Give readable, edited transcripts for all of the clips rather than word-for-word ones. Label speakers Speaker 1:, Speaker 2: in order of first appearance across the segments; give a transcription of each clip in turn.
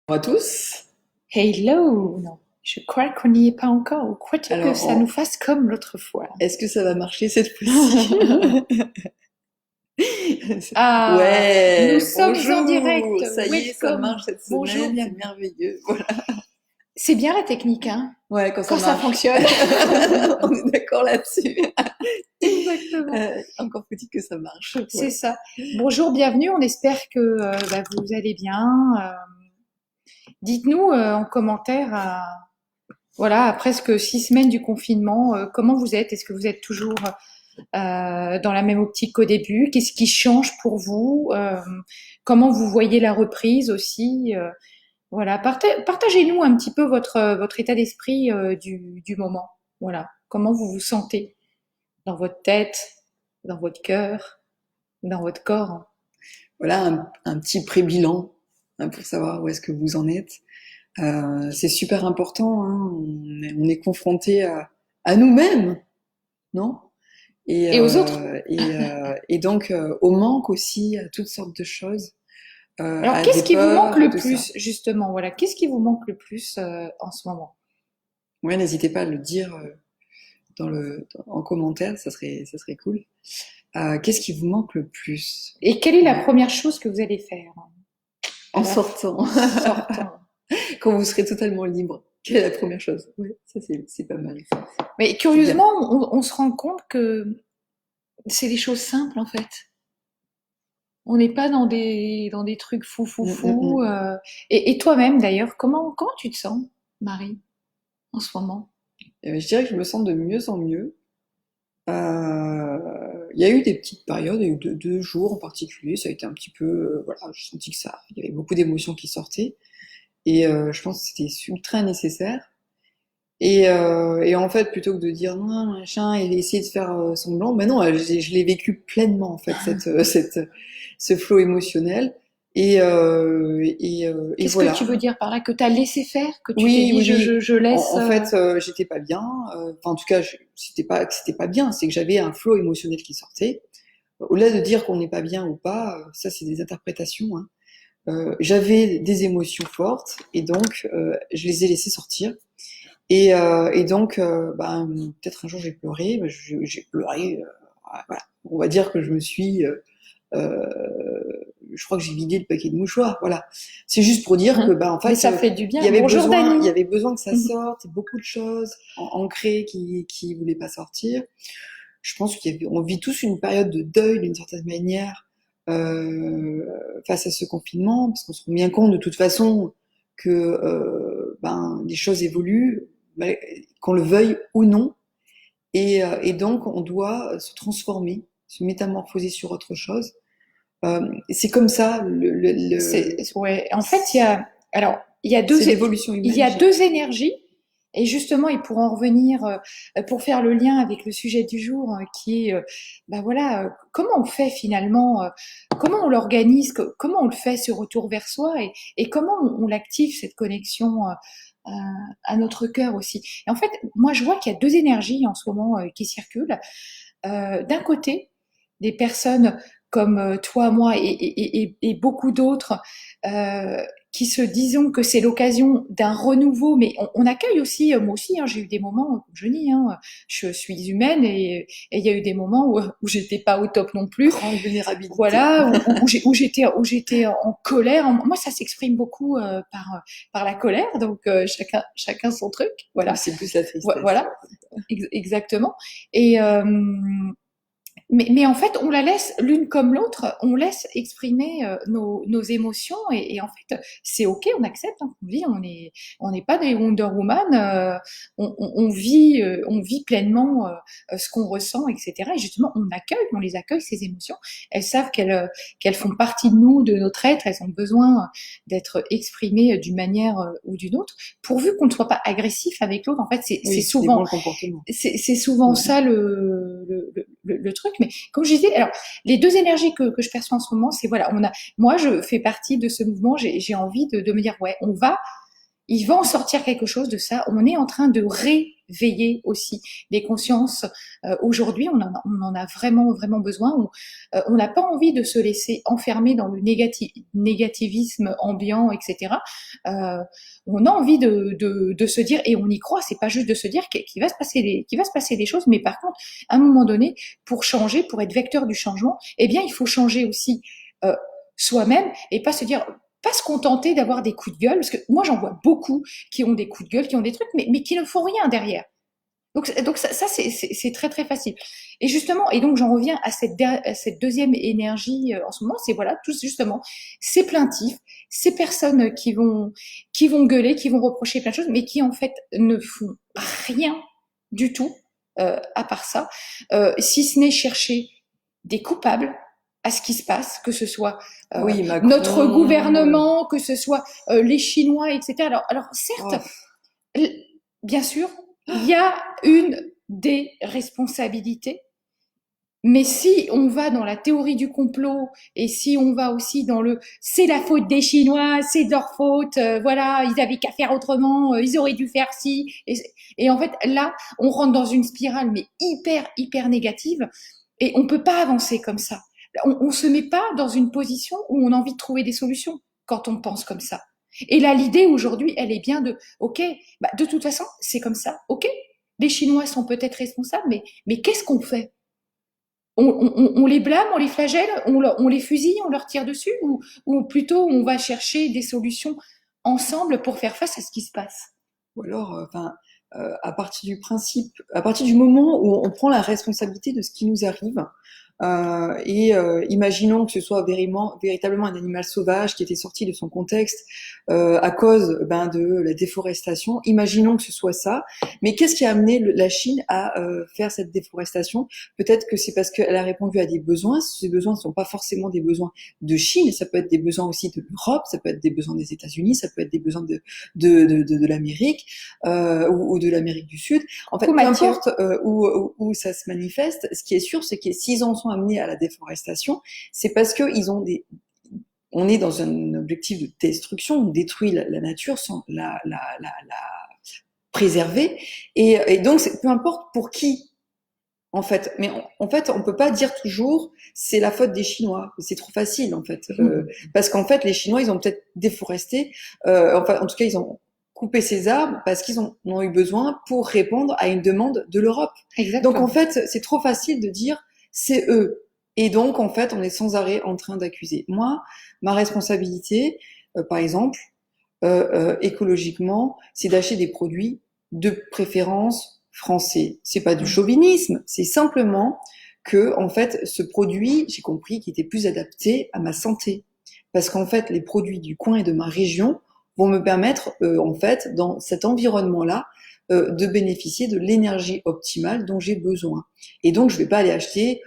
Speaker 1: Bonjour à tous.
Speaker 2: Hello! Non, je crois qu'on n'y est pas encore. Ou crois-tu que
Speaker 1: Alors,
Speaker 2: ça nous fasse comme l'autre fois?
Speaker 1: est-ce que ça va marcher cette fois-ci?
Speaker 2: Ah, nous
Speaker 1: Ouais,
Speaker 2: sommes en
Speaker 1: bonjour.
Speaker 2: direct.
Speaker 1: Ça y est, ça marche
Speaker 2: Welcome.
Speaker 1: cette
Speaker 2: Bonjour,
Speaker 1: semaine, c'est
Speaker 2: bienvenue.
Speaker 1: merveilleux. Voilà.
Speaker 2: C'est bien la technique, hein?
Speaker 1: Ouais, quand ça
Speaker 2: Quand ça
Speaker 1: marche.
Speaker 2: fonctionne.
Speaker 1: On est d'accord là-dessus.
Speaker 2: Exactement.
Speaker 1: Encore faut-il que ça marche.
Speaker 2: C'est
Speaker 1: Voilà.
Speaker 2: ça. Bonjour, bienvenue. On espère que vous allez bien. Dites-nous en commentaire, voilà, à presque 6 semaines du confinement, comment vous êtes? Est-ce que vous êtes toujours dans la même optique qu'au début? Qu'est-ce qui change pour vous? Comment vous voyez la reprise aussi? Voilà, partagez-nous un petit peu votre état d'esprit du moment. Voilà, comment vous vous sentez dans votre tête, dans votre cœur, dans votre corps.
Speaker 1: Voilà un petit pré-bilan pour savoir où est-ce que vous en êtes. C'est super important, hein. On est confronté à nous-mêmes, non?
Speaker 2: Et aux autres.
Speaker 1: Et donc au manque aussi, à toutes sortes de choses,
Speaker 2: Alors,
Speaker 1: à
Speaker 2: qu'est-ce
Speaker 1: des
Speaker 2: qui vous manque
Speaker 1: peurs et
Speaker 2: le
Speaker 1: tout ça.
Speaker 2: plus, justement? Voilà, qu'est-ce qui vous manque le plus en ce moment?
Speaker 1: Ouais, n'hésitez pas à le dire en commentaire, ça serait cool. Qu'est-ce qui vous manque le plus?
Speaker 2: Et quelle est la
Speaker 1: Ouais.
Speaker 2: première chose que vous allez faire
Speaker 1: En sortant,
Speaker 2: en sortant?
Speaker 1: quand vous serez totalement libre, quelle est la première chose? Ouais, ça c'est pas mal. Ça.
Speaker 2: Mais
Speaker 1: C'est bien.
Speaker 2: curieusement, on se rend compte que c'est des choses simples en fait. On n'est pas dans des trucs fou fou
Speaker 1: Mm, mm,
Speaker 2: fou.
Speaker 1: mm.
Speaker 2: Et toi-même d'ailleurs, comment tu te sens, Marie, en ce moment?
Speaker 1: Je dirais que je me sens de mieux en mieux. Il y a eu des petites périodes, il y a eu deux jours en particulier, ça a été un petit peu, voilà, je sentis que ça, il y avait beaucoup d'émotions qui sortaient, et je pense que c'était ultra nécessaire. Et en fait, plutôt que de dire non, machin, et essayer de faire semblant, mais non, je l'ai vécu pleinement en fait, ce flot émotionnel, et
Speaker 2: Qu'est-ce que
Speaker 1: voilà.
Speaker 2: tu veux dire par là? Que tu as laissé faire? Que tu t'es
Speaker 1: Oui,
Speaker 2: dit
Speaker 1: oui, oui.
Speaker 2: je
Speaker 1: En,
Speaker 2: laisse
Speaker 1: en fait, j'étais pas bien. Enfin, en tout cas, c'était pas bien. C'est que j'avais un flot émotionnel qui sortait. Au-delà de dire qu'on n'est pas bien ou pas, ça c'est des interprétations, hein. J'avais des émotions fortes et donc je les ai laissées sortir. Et donc, ben, peut-être un jour j'ai pleuré. J'ai pleuré. Voilà. On va dire que je me suis je crois que j'ai vidé le paquet de mouchoirs. Voilà. C'est juste pour dire que,
Speaker 2: Hein.
Speaker 1: bah, en
Speaker 2: Mais
Speaker 1: fait,
Speaker 2: ça fait du
Speaker 1: il
Speaker 2: bien.
Speaker 1: y avait
Speaker 2: Bonjour
Speaker 1: besoin, il y
Speaker 2: Dani.
Speaker 1: avait besoin que ça sorte, beaucoup de choses ancrées qui voulaient pas sortir. Je pense qu'on vit tous une période de deuil d'une certaine manière face à ce confinement, parce qu'on se rend bien compte de toute façon que ben, les choses évoluent, qu'on le veuille ou non, et donc on doit se transformer, se métamorphoser sur autre chose. C'est comme ça,
Speaker 2: Ouais. En fait, il y a alors
Speaker 1: c'est l'évolution
Speaker 2: il
Speaker 1: humaine,
Speaker 2: y a
Speaker 1: je dirais.
Speaker 2: deux énergies. Et justement, et pour en revenir, pour faire le lien avec le sujet du jour, qui est, bah voilà, comment on fait finalement, comment on l'organise, comment on le fait ce retour vers soi, et comment on l'active cette connexion euh, à notre cœur aussi. Et en fait, moi, je vois qu'il y a deux énergies en ce moment qui circulent. D'un côté, des personnes comme toi, moi et beaucoup d'autres qui se disons que c'est l'occasion d'un renouveau, mais on accueille aussi, moi aussi, hein, j'ai eu des moments, je dis, hein, je suis humaine et il y a eu des moments où j'étais pas au top non plus,
Speaker 1: Grande vulnérabilité.
Speaker 2: voilà, où j'étais en colère. Moi, ça s'exprime beaucoup par la colère, donc chacun son truc, voilà,
Speaker 1: C'est plus la tristesse.
Speaker 2: voilà, exactement. Et mais en fait, on la laisse l'une comme l'autre, on laisse exprimer nos émotions et en fait, c'est ok, on accepte hein, qu'on vit, on n'est pas des Wonder Woman, on vit pleinement ce qu'on ressent, etc. Et justement, on les accueille ces émotions. Elles savent qu'elles font partie de nous, de notre être, elles ont besoin d'être exprimées d'une manière ou d'une autre, pourvu qu'on ne soit pas agressif avec l'autre. En fait,
Speaker 1: Oui, tout dépend le comportement.
Speaker 2: c'est souvent
Speaker 1: Ouais.
Speaker 2: ça le truc. Mais comme je disais, alors les deux énergies que je perçois en ce moment, c'est voilà, moi je fais partie de ce mouvement. J'ai envie de me dire ouais, il va en sortir quelque chose de ça. On est en train de d'éveiller aussi des consciences. Aujourd'hui, on en a vraiment, vraiment besoin. On n'a pas envie de se laisser enfermer dans le négativisme ambiant, etc. Euh, on a envie de se dire, et on y croit, c'est pas juste de se dire qu'il va se passer qu'il va se passer des choses, mais par contre, à un moment donné, pour changer, pour être vecteur du changement, eh bien, il faut changer aussi euh, soi-même et pas se dire, pas se contenter d'avoir des coups de gueule, parce que moi j'en vois beaucoup qui ont des coups de gueule, qui ont des trucs, mais qui ne font rien derrière. Donc ça c'est très très facile. Et justement, et donc j'en reviens à cette deuxième énergie en ce moment, c'est voilà, tout justement, ces plaintifs, ces personnes qui vont gueuler, qui vont reprocher plein de choses, mais qui en fait ne font rien du tout à part ça, si ce n'est chercher des coupables à ce qui se passe, que ce soit
Speaker 1: Oui,
Speaker 2: notre
Speaker 1: Macron.
Speaker 2: gouvernement, que ce soit les Chinois, etc. Alors certes,
Speaker 1: Oh,
Speaker 2: bien sûr, il y a une des responsabilités, mais si on va dans la théorie du complot et si on va aussi dans le c'est la faute des Chinois, c'est de leur faute, voilà, ils avaient qu'à faire autrement, ils auraient dû faire ci, et en fait là, on rentre dans une spirale mais hyper négative et on peut pas avancer comme ça. On se met pas dans une position où on a envie de trouver des solutions quand on pense comme ça. Et là, l'idée aujourd'hui, elle est bien de, ok, bah, de toute façon, c'est comme ça, ok. Les Chinois sont peut-être responsables, mais qu'est-ce qu'on fait? On les blâme, on les flagelle, on les fusille, on leur tire dessus, ou plutôt on va chercher des solutions ensemble pour faire face à ce qui se passe.
Speaker 1: ou alors, enfin, à partir du moment où on prend la responsabilité de ce qui nous arrive, imaginons que ce soit véritablement un animal sauvage qui était sorti de son contexte à cause de la déforestation. Imaginons que ce soit ça. Mais qu'est-ce qui a amené la Chine à faire cette déforestation? Peut-être que c'est parce qu'elle a répondu à des besoins. Ces besoins ne sont pas forcément des besoins de Chine. Ça peut être des besoins aussi de l'Europe, ça peut être des besoins des États-Unis, ça peut être des besoins de l'Amérique ou de l'Amérique du Sud. En fait,
Speaker 2: Coucou
Speaker 1: peu
Speaker 2: Mathieu.
Speaker 1: importe où ça se manifeste, ce qui est sûr, c'est que s'ils en sont amenés à la déforestation, c'est parce qu'ils ont on est dans un objectif de destruction, on détruit la nature sans la préserver. Et donc, peu importe pour qui, en fait. Mais en fait, on peut pas dire toujours c'est la faute des Chinois. C'est trop facile, en fait. Parce qu'en fait, les Chinois, ils ont peut-être déforesté. Enfin, en tout cas, ils ont coupé ces arbres parce qu'ils ont eu besoin pour répondre à une demande de l'Europe. Donc, en
Speaker 2: Exactement.
Speaker 1: fait, c'est trop facile de dire c'est eux. Et donc, en fait, on est sans arrêt en train d'accuser. Moi, ma responsabilité, par exemple, écologiquement, c'est d'acheter des produits de préférence français. C'est pas du chauvinisme, c'est simplement que, en fait, ce produit, j'ai compris qu'il était plus adapté à ma santé. Parce qu'en fait, les produits du coin et de ma région vont me permettre, en fait, dans cet environnement-là, de bénéficier de l'énergie optimale dont j'ai besoin. Et donc, je vais pas aller acheter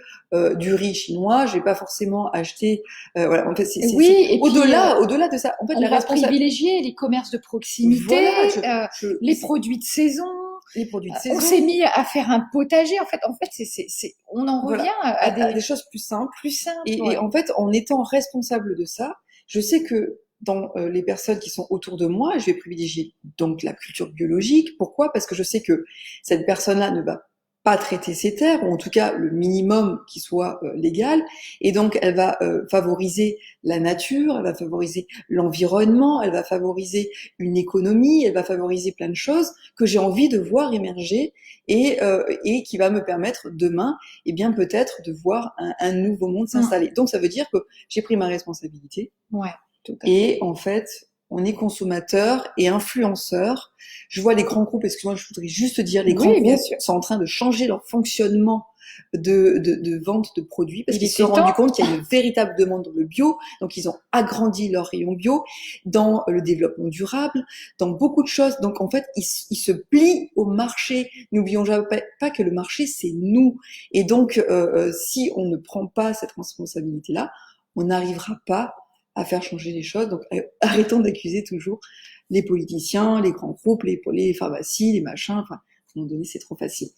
Speaker 1: du riz chinois, je vais pas forcément acheter, voilà. En fait,
Speaker 2: Oui, et puis
Speaker 1: au-delà de ça. En fait,
Speaker 2: on
Speaker 1: la
Speaker 2: va
Speaker 1: responsabilité,
Speaker 2: privilégier les commerces de proximité,
Speaker 1: voilà,
Speaker 2: les produits de saison.
Speaker 1: les produits de
Speaker 2: On s'est
Speaker 1: saison,
Speaker 2: mis à faire un potager. En fait, on en revient
Speaker 1: voilà,
Speaker 2: à
Speaker 1: à des
Speaker 2: des
Speaker 1: choses plus simples.
Speaker 2: plus simples.
Speaker 1: Et
Speaker 2: Ouais.
Speaker 1: en fait, en étant responsable de ça, je sais que dans les personnes qui sont autour de moi, je vais privilégier donc la culture biologique. Pourquoi? Parce que je sais que cette personne-là ne va pas traiter ses terres, ou en tout cas le minimum qui soit légal, et donc elle va favoriser la nature, elle va favoriser l'environnement, elle va favoriser une économie, elle va favoriser plein de choses que j'ai envie de voir émerger et qui va me permettre demain, eh bien peut-être de voir un nouveau monde
Speaker 2: Mm.
Speaker 1: s'installer. Donc ça veut dire que j'ai pris ma responsabilité
Speaker 2: Ouais, tout à fait.
Speaker 1: et en fait, on est consommateur et influenceur. Je vois les grands groupes, excuse-moi, je voudrais juste dire, les grands
Speaker 2: Oui, bien
Speaker 1: groupes
Speaker 2: sûr.
Speaker 1: sont en train de changer leur fonctionnement de vente de produits parce
Speaker 2: Il
Speaker 1: qu'ils se sont
Speaker 2: était
Speaker 1: rendus
Speaker 2: temps.
Speaker 1: compte qu'il y a une véritable demande dans le bio. Donc, ils ont agrandi leur rayon bio dans le développement durable, dans beaucoup de choses. Donc, en fait, ils se plient au marché. N'oublions jamais pas que le marché, c'est nous. Et donc, si on ne prend pas cette responsabilité-là, on n'arrivera pas à faire changer les choses. Donc, arrêtons d'accuser toujours les politiciens, les grands groupes, les pharmacies, les machins. Enfin, à un moment donné, c'est trop facile.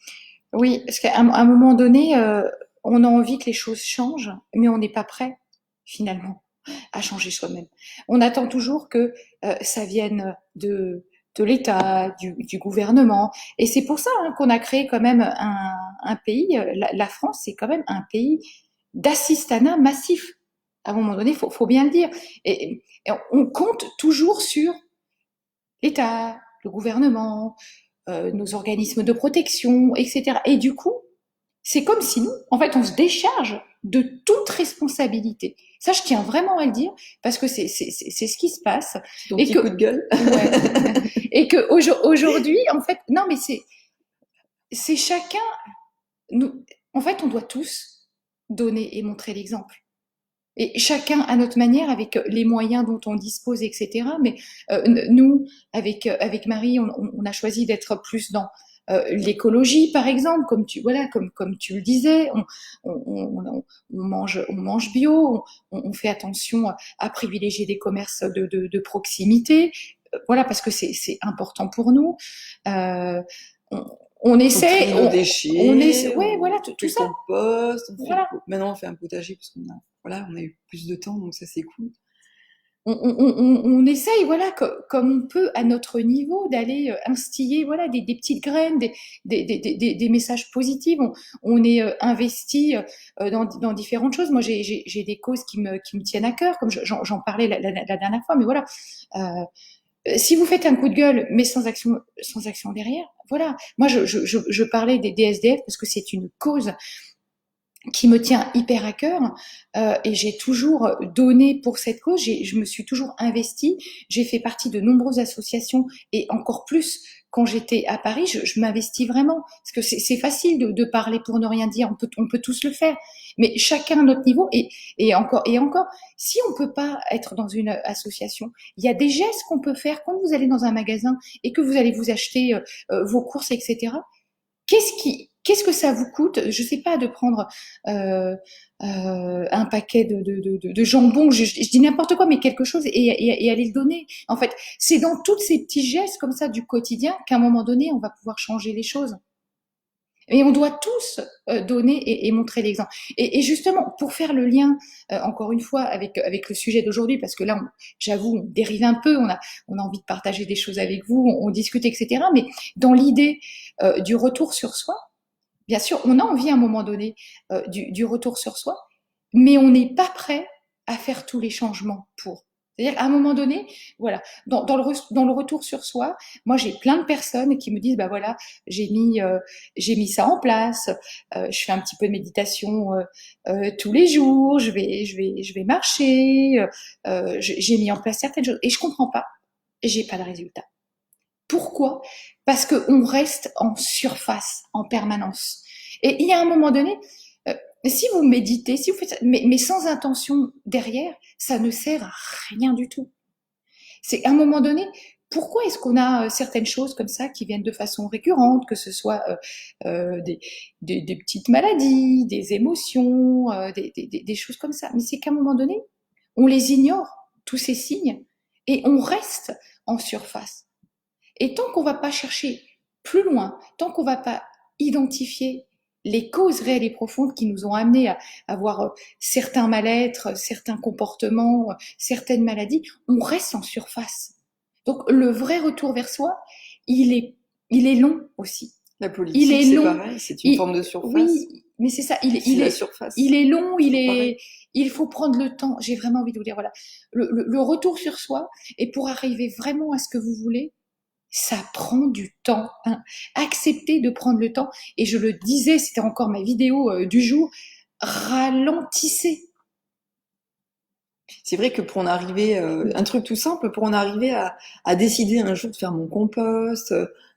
Speaker 2: Oui, parce qu'à un moment donné, on a envie que les choses changent, mais on n'est pas prêt, finalement, à changer soi-même. On attend toujours que ça vienne de l'État, du gouvernement. Et c'est pour ça qu'on a créé quand même un pays. La France, c'est quand même un pays d'assistanat massif. À un moment donné, faut bien le dire. Et on compte toujours sur l'État, le gouvernement, nos organismes de protection, etc. Et du coup, c'est comme si nous, en fait, on se décharge de toute responsabilité. Ça, je tiens vraiment à le dire parce que c'est ce qui se passe.
Speaker 1: Ton
Speaker 2: Et
Speaker 1: petit
Speaker 2: que,
Speaker 1: coup de gueule.
Speaker 2: ouais, et que aujourd'hui, en fait, non, mais c'est chacun. Nous, en fait, on doit tous donner et montrer l'exemple. Et chacun à notre manière, avec les moyens dont on dispose, etc. Mais nous, avec Marie, on a choisi d'être plus dans l'écologie, par exemple, comme tu le disais, on mange bio, on fait attention à privilégier des commerces de proximité, voilà, parce que c'est important pour nous. Euh, on, on
Speaker 1: On
Speaker 2: essaie,
Speaker 1: trie nos déchets,
Speaker 2: ouais,
Speaker 1: on
Speaker 2: voilà,
Speaker 1: fait
Speaker 2: tout
Speaker 1: le
Speaker 2: ça,
Speaker 1: compost,
Speaker 2: voilà.
Speaker 1: maintenant on fait un potager parce qu'on a, voilà, on a eu plus de temps, donc ça c'est cool.
Speaker 2: On essaye, voilà, comme on peut à notre niveau, d'aller instiller, voilà, des petites graines, des messages positifs. On est investi dans différentes choses. Moi, j'ai des causes qui me tiennent à cœur, comme j'en parlais la dernière fois. Mais voilà, si vous faites un coup de gueule, mais sans action derrière, voilà. Moi, je parlais des SDF parce que c'est une cause qui me tient hyper à cœur et j'ai toujours donné pour cette cause, je me suis toujours investie, j'ai fait partie de nombreuses associations et encore plus quand j'étais à Paris, je m'investis vraiment parce que c'est facile de parler pour ne rien dire, on peut tous le faire, mais chacun à notre niveau et encore, si on peut pas être dans une association, il y a des gestes qu'on peut faire quand vous allez dans un magasin et que vous allez vous acheter vos courses, etc. Qu'est-ce que ça vous coûte, je sais pas, de prendre un paquet de jambon, je dis n'importe quoi, mais quelque chose et aller le donner. En fait, c'est dans tous ces petits gestes comme ça du quotidien qu'à un moment donné, on va pouvoir changer les choses. Et on doit tous donner et montrer l'exemple. Et justement, pour faire le lien, encore une fois, avec le sujet d'aujourd'hui, parce que là, j'avoue, on dérive un peu, on a envie de partager des choses avec vous, on discute, etc. Mais dans l'idée du retour sur soi, bien sûr, on a envie à un moment donné du retour sur soi, mais on n'est pas prêt à faire tous les changements pour. C'est-à-dire qu'à un moment donné, voilà, dans le retour sur soi, moi j'ai plein de personnes qui me disent, bah voilà, j'ai mis ça en place, je fais un petit peu de méditation tous les jours, je vais marcher, j'ai mis en place certaines choses et je comprends pas, j'ai pas de résultat. Pourquoi? Parce qu'on reste en surface en permanence. Et il y a un moment donné, euh, si vous méditez, si vous faites ça, mais sans intention derrière, ça ne sert à rien du tout. C'est à un moment donné, pourquoi est-ce qu'on a certaines choses comme ça qui viennent de façon récurrente, que ce soit des petites maladies, des émotions, des choses comme ça. Mais c'est qu'à un moment donné, on les ignore, tous ces signes, et on reste en surface. Et tant qu'on va pas chercher plus loin, tant qu'on va pas identifier les causes réelles et profondes qui nous ont amenés à avoir certains mal-être, certains comportements, certaines maladies, on reste en surface. Donc le vrai retour vers soi, il est, il est long aussi.
Speaker 1: La
Speaker 2: Il
Speaker 1: politique,
Speaker 2: est
Speaker 1: c'est
Speaker 2: long.
Speaker 1: pareil, c'est une forme de surface.
Speaker 2: Oui, mais c'est ça.
Speaker 1: C'est la surface.
Speaker 2: Il est long.
Speaker 1: Toujours pareil.
Speaker 2: Il faut prendre le temps. J'ai vraiment envie de vous dire, voilà, le retour sur soi. Et pour arriver vraiment à ce que vous voulez, ça prend du temps. Hein. Accepter de prendre le temps. Et je le disais, c'était encore ma vidéo du jour. Ralentissez.
Speaker 1: C'est vrai que pour en arriver, un truc tout simple, pour en arriver à décider un jour de faire mon compost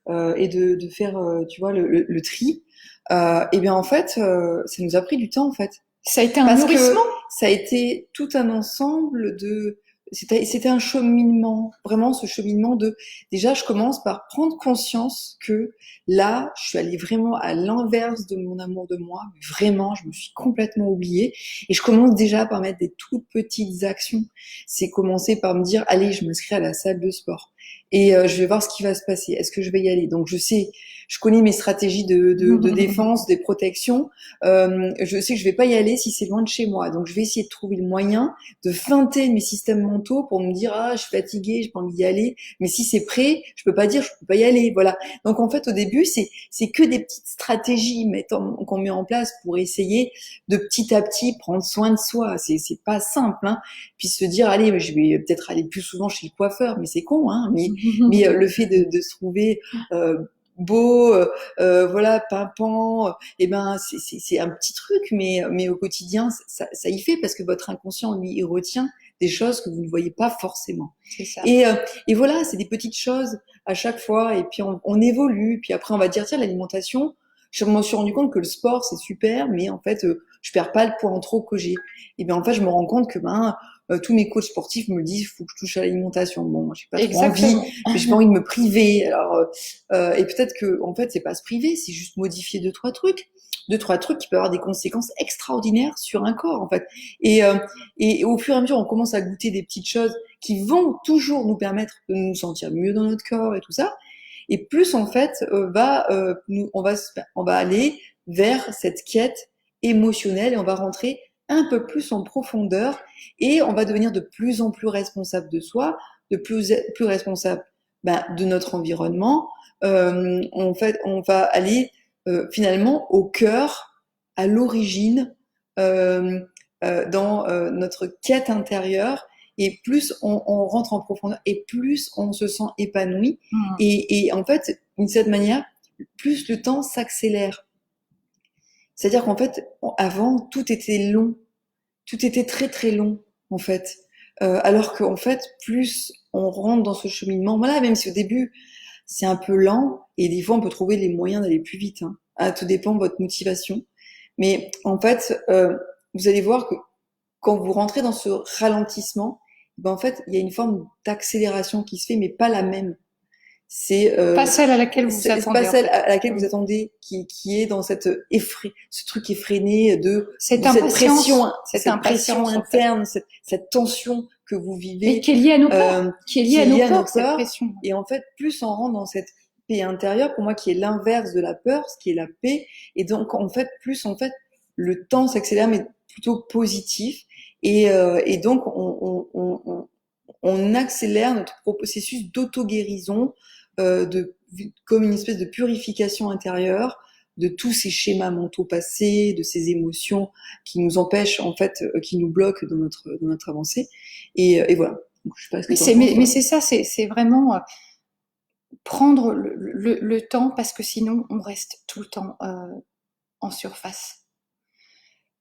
Speaker 1: et de faire, tu vois, le tri, et bien en fait, ça nous a pris du temps en fait.
Speaker 2: Ça a été un
Speaker 1: Parce que
Speaker 2: nourrissement.
Speaker 1: ça a été tout un ensemble de... C'était un cheminement, vraiment ce cheminement de... Déjà, je commence par prendre conscience que là, je suis allée vraiment à l'inverse de mon amour de moi. Vraiment, je me suis complètement oubliée. Et je commence déjà par mettre des toutes petites actions. C'est commencer par me dire, allez, je m'inscris à la salle de sport. et je vais voir ce qui va se passer. Est-ce que je vais y aller? Donc je connais mes stratégies de défense, des protections. Je sais que je vais pas y aller si c'est loin de chez moi. Donc je vais essayer de trouver le moyen de feinter mes systèmes mentaux pour me dire ah je suis fatiguée, j'ai pas envie d'y aller. Mais si c'est prêt, je peux pas dire je peux pas y aller. Voilà. Donc en fait au début c'est que des petites stratégies qu'on met en place pour essayer de petit à petit prendre soin de soi. C'est pas simple, hein. Puis se dire allez je vais peut-être aller plus souvent chez le coiffeur, mais c'est con, hein. Mais le fait de se trouver beau, voilà, pimpant, et ben c'est un petit truc, mais au quotidien ça y fait parce que votre inconscient lui il retient des choses que vous ne voyez pas forcément.
Speaker 2: C'est ça.
Speaker 1: Et voilà, c'est des petites choses à chaque fois, et puis on évolue, puis après on va dire tiens l'alimentation. Je me suis rendu compte que le sport c'est super, mais en fait je perds pas le poids en trop que j'ai. Et bien en fait je me rends compte que tous mes coachs sportifs me disent faut que je touche à l'alimentation. Bon, j'ai pas trop envie,
Speaker 2: Exactement.
Speaker 1: mais j'ai pas envie de me priver. Alors et peut-être que en fait c'est pas se priver, c'est juste modifier deux trois trucs qui peuvent avoir des conséquences extraordinaires sur un corps en fait. Et au fur et à mesure on commence à goûter des petites choses qui vont toujours nous permettre de nous sentir mieux dans notre corps et tout ça. Et plus en fait on va aller vers cette quête émotionnelle et on va rentrer un peu plus en profondeur et on va devenir de plus en plus responsable de soi, de plus responsable de notre environnement. En fait, on va aller finalement au cœur, à l'origine, euh, dans notre quête intérieure. Et plus on rentre en profondeur, et plus on se sent épanoui.
Speaker 2: Mm.
Speaker 1: Et en fait, d'une certaine manière, plus le temps s'accélère. C'est-à-dire qu'en fait, avant, tout était long. Tout était très très long, en fait. Alors qu'en fait, plus on rentre dans ce cheminement, voilà, même si au début, c'est un peu lent, et des fois, on peut trouver les moyens d'aller plus vite, hein. Tout dépend de votre motivation. Mais en fait, vous allez voir que quand vous rentrez dans ce ralentissement, en fait, il y a une forme d'accélération qui se fait, mais pas la même. C'est
Speaker 2: Pas celle à laquelle vous vous
Speaker 1: c'est pas
Speaker 2: attendez, en
Speaker 1: celle
Speaker 2: fait.
Speaker 1: à laquelle vous
Speaker 2: Mm.
Speaker 1: attendez, qui est dans ce truc effréné
Speaker 2: Cette
Speaker 1: de
Speaker 2: impatience, cette
Speaker 1: cette pression
Speaker 2: impatience, en fait.
Speaker 1: interne, cette tension que vous
Speaker 2: Mais
Speaker 1: vivez,
Speaker 2: qui est liée à nos peurs, qui est liée
Speaker 1: qui
Speaker 2: à
Speaker 1: est
Speaker 2: nos
Speaker 1: liée à nos
Speaker 2: peurs, cette
Speaker 1: peurs.
Speaker 2: pression.
Speaker 1: Et en fait, plus on rentre dans cette paix intérieure, pour moi, qui est l'inverse de la peur, ce qui est la paix. Et donc, en fait, plus en fait, le temps s'accélère, mais plutôt positif. Et donc, on accélère notre processus d'auto-guérison, comme une espèce de purification intérieure de tous ces schémas mentaux passés, de ces émotions qui nous empêchent, en fait, qui nous bloquent dans notre avancée. Et voilà. Donc, je sais pas ce que tu en penses,
Speaker 2: Mais
Speaker 1: toi.
Speaker 2: c'est ça, c'est vraiment prendre le temps parce que sinon on reste tout le temps en surface.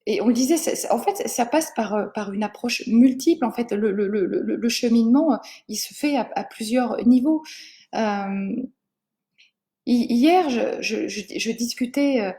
Speaker 2: Et on le disait, en fait, ça passe par une approche multiple. En fait, le cheminement, il se fait à plusieurs niveaux. Euh, Hier, je discutais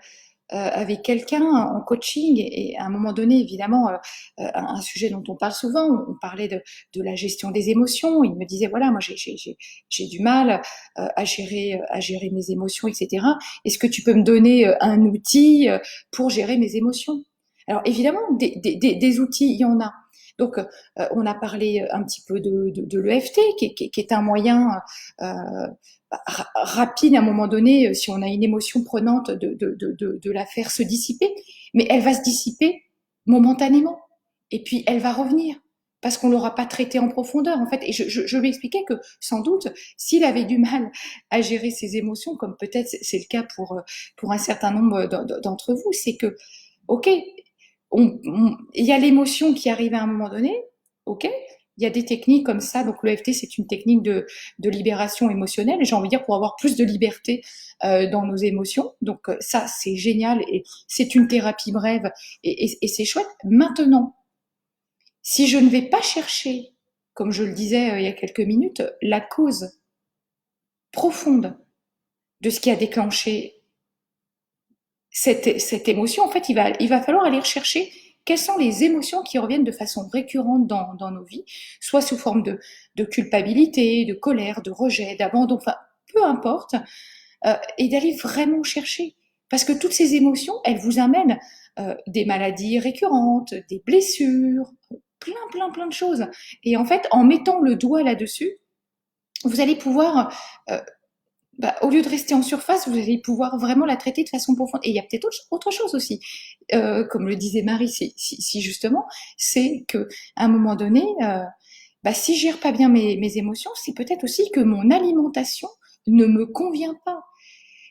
Speaker 2: avec quelqu'un en coaching et à un moment donné, évidemment, un sujet dont on parle souvent, on parlait de la gestion des émotions. Il me disait, voilà, moi j'ai du mal à gérer mes émotions, etc. Est-ce que tu peux me donner un outil pour gérer mes émotions? Alors évidemment, des outils, il y en a. Donc, on a parlé un petit peu de l'EFT, qui est un moyen rapide à un moment donné, si on a une émotion prenante, de la faire se dissiper. Mais elle va se dissiper momentanément. Et puis, elle va revenir. Parce qu'on l'aura pas traité en profondeur, en fait. Et je lui expliquais que, sans doute, s'il avait du mal à gérer ses émotions, comme peut-être c'est le cas pour un certain nombre d'entre vous, c'est que, ok, il y a l'émotion qui arrive à un moment donné, ok, il y a des techniques comme ça. Donc l'EFT, c'est une technique de libération émotionnelle. Et j'ai envie de dire pour avoir plus de liberté dans nos émotions. Donc ça, c'est génial et c'est une thérapie brève et c'est chouette. Maintenant, si je ne vais pas chercher, comme je le disais il y a quelques minutes, la cause profonde de ce qui a déclenché cette émotion, en fait, il va falloir aller rechercher quelles sont les émotions qui reviennent de façon récurrente dans nos vies, soit sous forme de culpabilité, de colère, de rejet, d'abandon, enfin, peu importe, et d'aller vraiment chercher. Parce que toutes ces émotions, elles vous amènent des maladies récurrentes, des blessures, plein de choses. Et en fait, en mettant le doigt là-dessus, vous allez pouvoir, au lieu de rester en surface, vous allez pouvoir vraiment la traiter de façon profonde. Et il y a peut-être autre chose aussi, comme le disait Marie, si justement, c'est que à un moment donné, si je gère pas bien mes émotions, c'est peut-être aussi que mon alimentation ne me convient pas.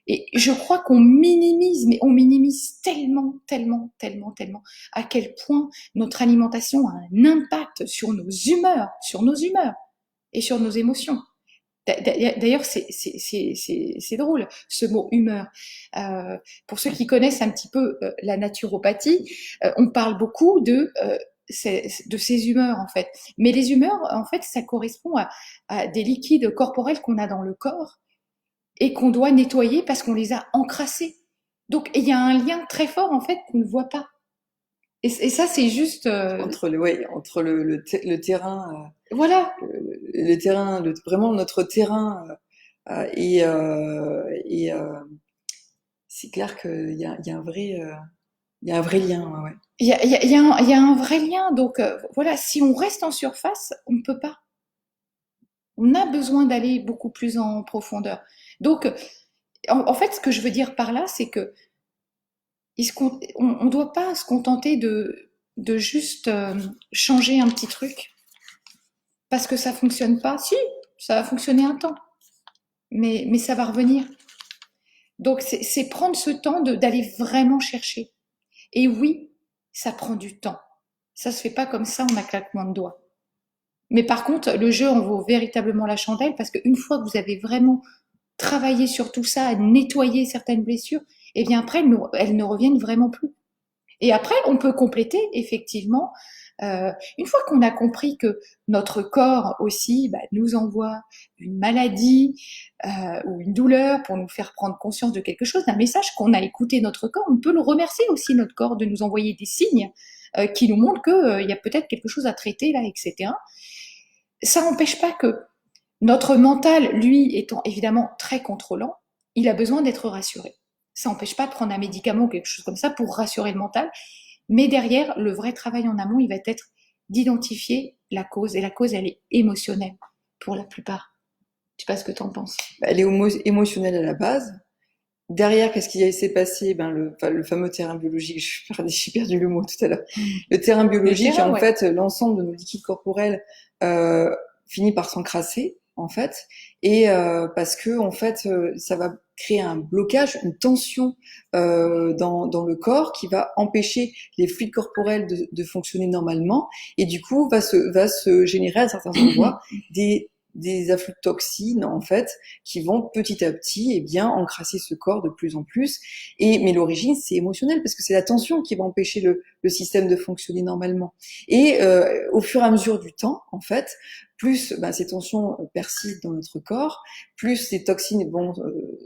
Speaker 2: Et je crois qu'on minimise, mais on minimise tellement, tellement, tellement, tellement, à quel point notre alimentation a un impact sur nos humeurs et sur nos émotions. D'ailleurs, c'est drôle, ce mot humeur. Pour ceux qui connaissent un petit peu la naturopathie, on parle beaucoup de ces humeurs, en fait. Mais les humeurs, en fait, ça correspond à des liquides corporels qu'on a dans le corps et qu'on doit nettoyer parce qu'on les a encrassés. Donc, il y a un lien très fort, en fait, qu'on ne voit pas. Et ça, c'est juste...
Speaker 1: Entre le terrain,
Speaker 2: voilà.
Speaker 1: le terrain, vraiment notre terrain, c'est clair qu'il y a un vrai, il y a un vrai lien, ouais, ouais.
Speaker 2: Il y a un vrai lien. Donc, voilà, si on reste en surface, on ne peut pas. On a besoin d'aller beaucoup plus en profondeur. Donc, en fait, ce que je veux dire par là, c'est que on ne doit pas se contenter de juste changer un petit truc parce que ça fonctionne pas. Si, ça va fonctionner un temps, mais ça va revenir. Donc, c'est prendre ce temps d'aller vraiment chercher. Et oui, ça prend du temps. Ça se fait pas comme ça en un claquement de doigts. Mais par contre, le jeu en vaut véritablement la chandelle parce qu'une fois que vous avez vraiment travaillé sur tout ça, nettoyé certaines blessures, et bien après, elles ne reviennent vraiment plus. Et après, on peut compléter effectivement. Une fois qu'on a compris que notre corps aussi nous envoie une maladie ou une douleur pour nous faire prendre conscience de quelque chose, d'un message qu'on a écouté notre corps, on peut le remercier aussi notre corps de nous envoyer des signes qui nous montrent qu'il y a peut-être quelque chose à traiter là, etc. Ça n'empêche pas que notre mental, lui, étant évidemment très contrôlant, il a besoin d'être rassuré. Ça n'empêche pas de prendre un médicament ou quelque chose comme ça pour rassurer le mental. Mais derrière, le vrai travail en amont, il va être d'identifier la cause. Et la cause, elle est émotionnelle pour la plupart. Je sais pas ce que tu en penses.
Speaker 1: Elle est émotionnelle à la base. Derrière, qu'est-ce qui s'est passé? Le fameux terrain biologique, j'ai perdu le mot tout à l'heure. Le terrain biologique, en fait, l'ensemble de nos liquides corporels finit par s'encrasser, en fait, et parce que en fait, ça va créer un blocage, une tension dans le corps qui va empêcher les fluides corporels de fonctionner normalement, et du coup va se générer à certains endroits des afflux de toxines en fait qui vont petit à petit encrasser ce corps de plus en plus. Mais l'origine c'est émotionnel parce que c'est la tension qui va empêcher le système de fonctionner normalement. Et au fur et à mesure du temps, en fait, plus ces tensions persistent dans notre corps, plus ces toxines vont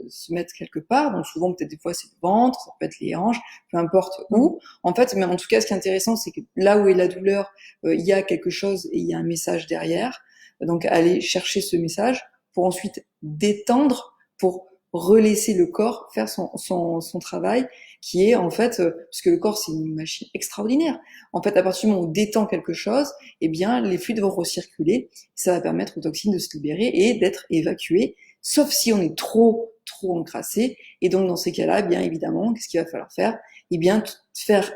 Speaker 1: se mettre quelque part. Donc souvent peut-être des fois c'est le ventre, ça peut être les hanches, peu importe où. En fait, mais en tout cas, ce qui est intéressant, c'est que là où est la douleur, il y a quelque chose et il y a un message derrière. Donc aller chercher ce message pour ensuite détendre, pour relaisser le corps faire son travail qui est en fait, puisque le corps c'est une machine extraordinaire. En fait, à partir du moment où on détend quelque chose, eh bien les fluides vont recirculer, ça va permettre aux toxines de se libérer et d'être évacuées, sauf si on est trop encrassé. Et donc dans ces cas-là, bien évidemment, qu'est-ce qu'il va falloir faire? Eh bien faire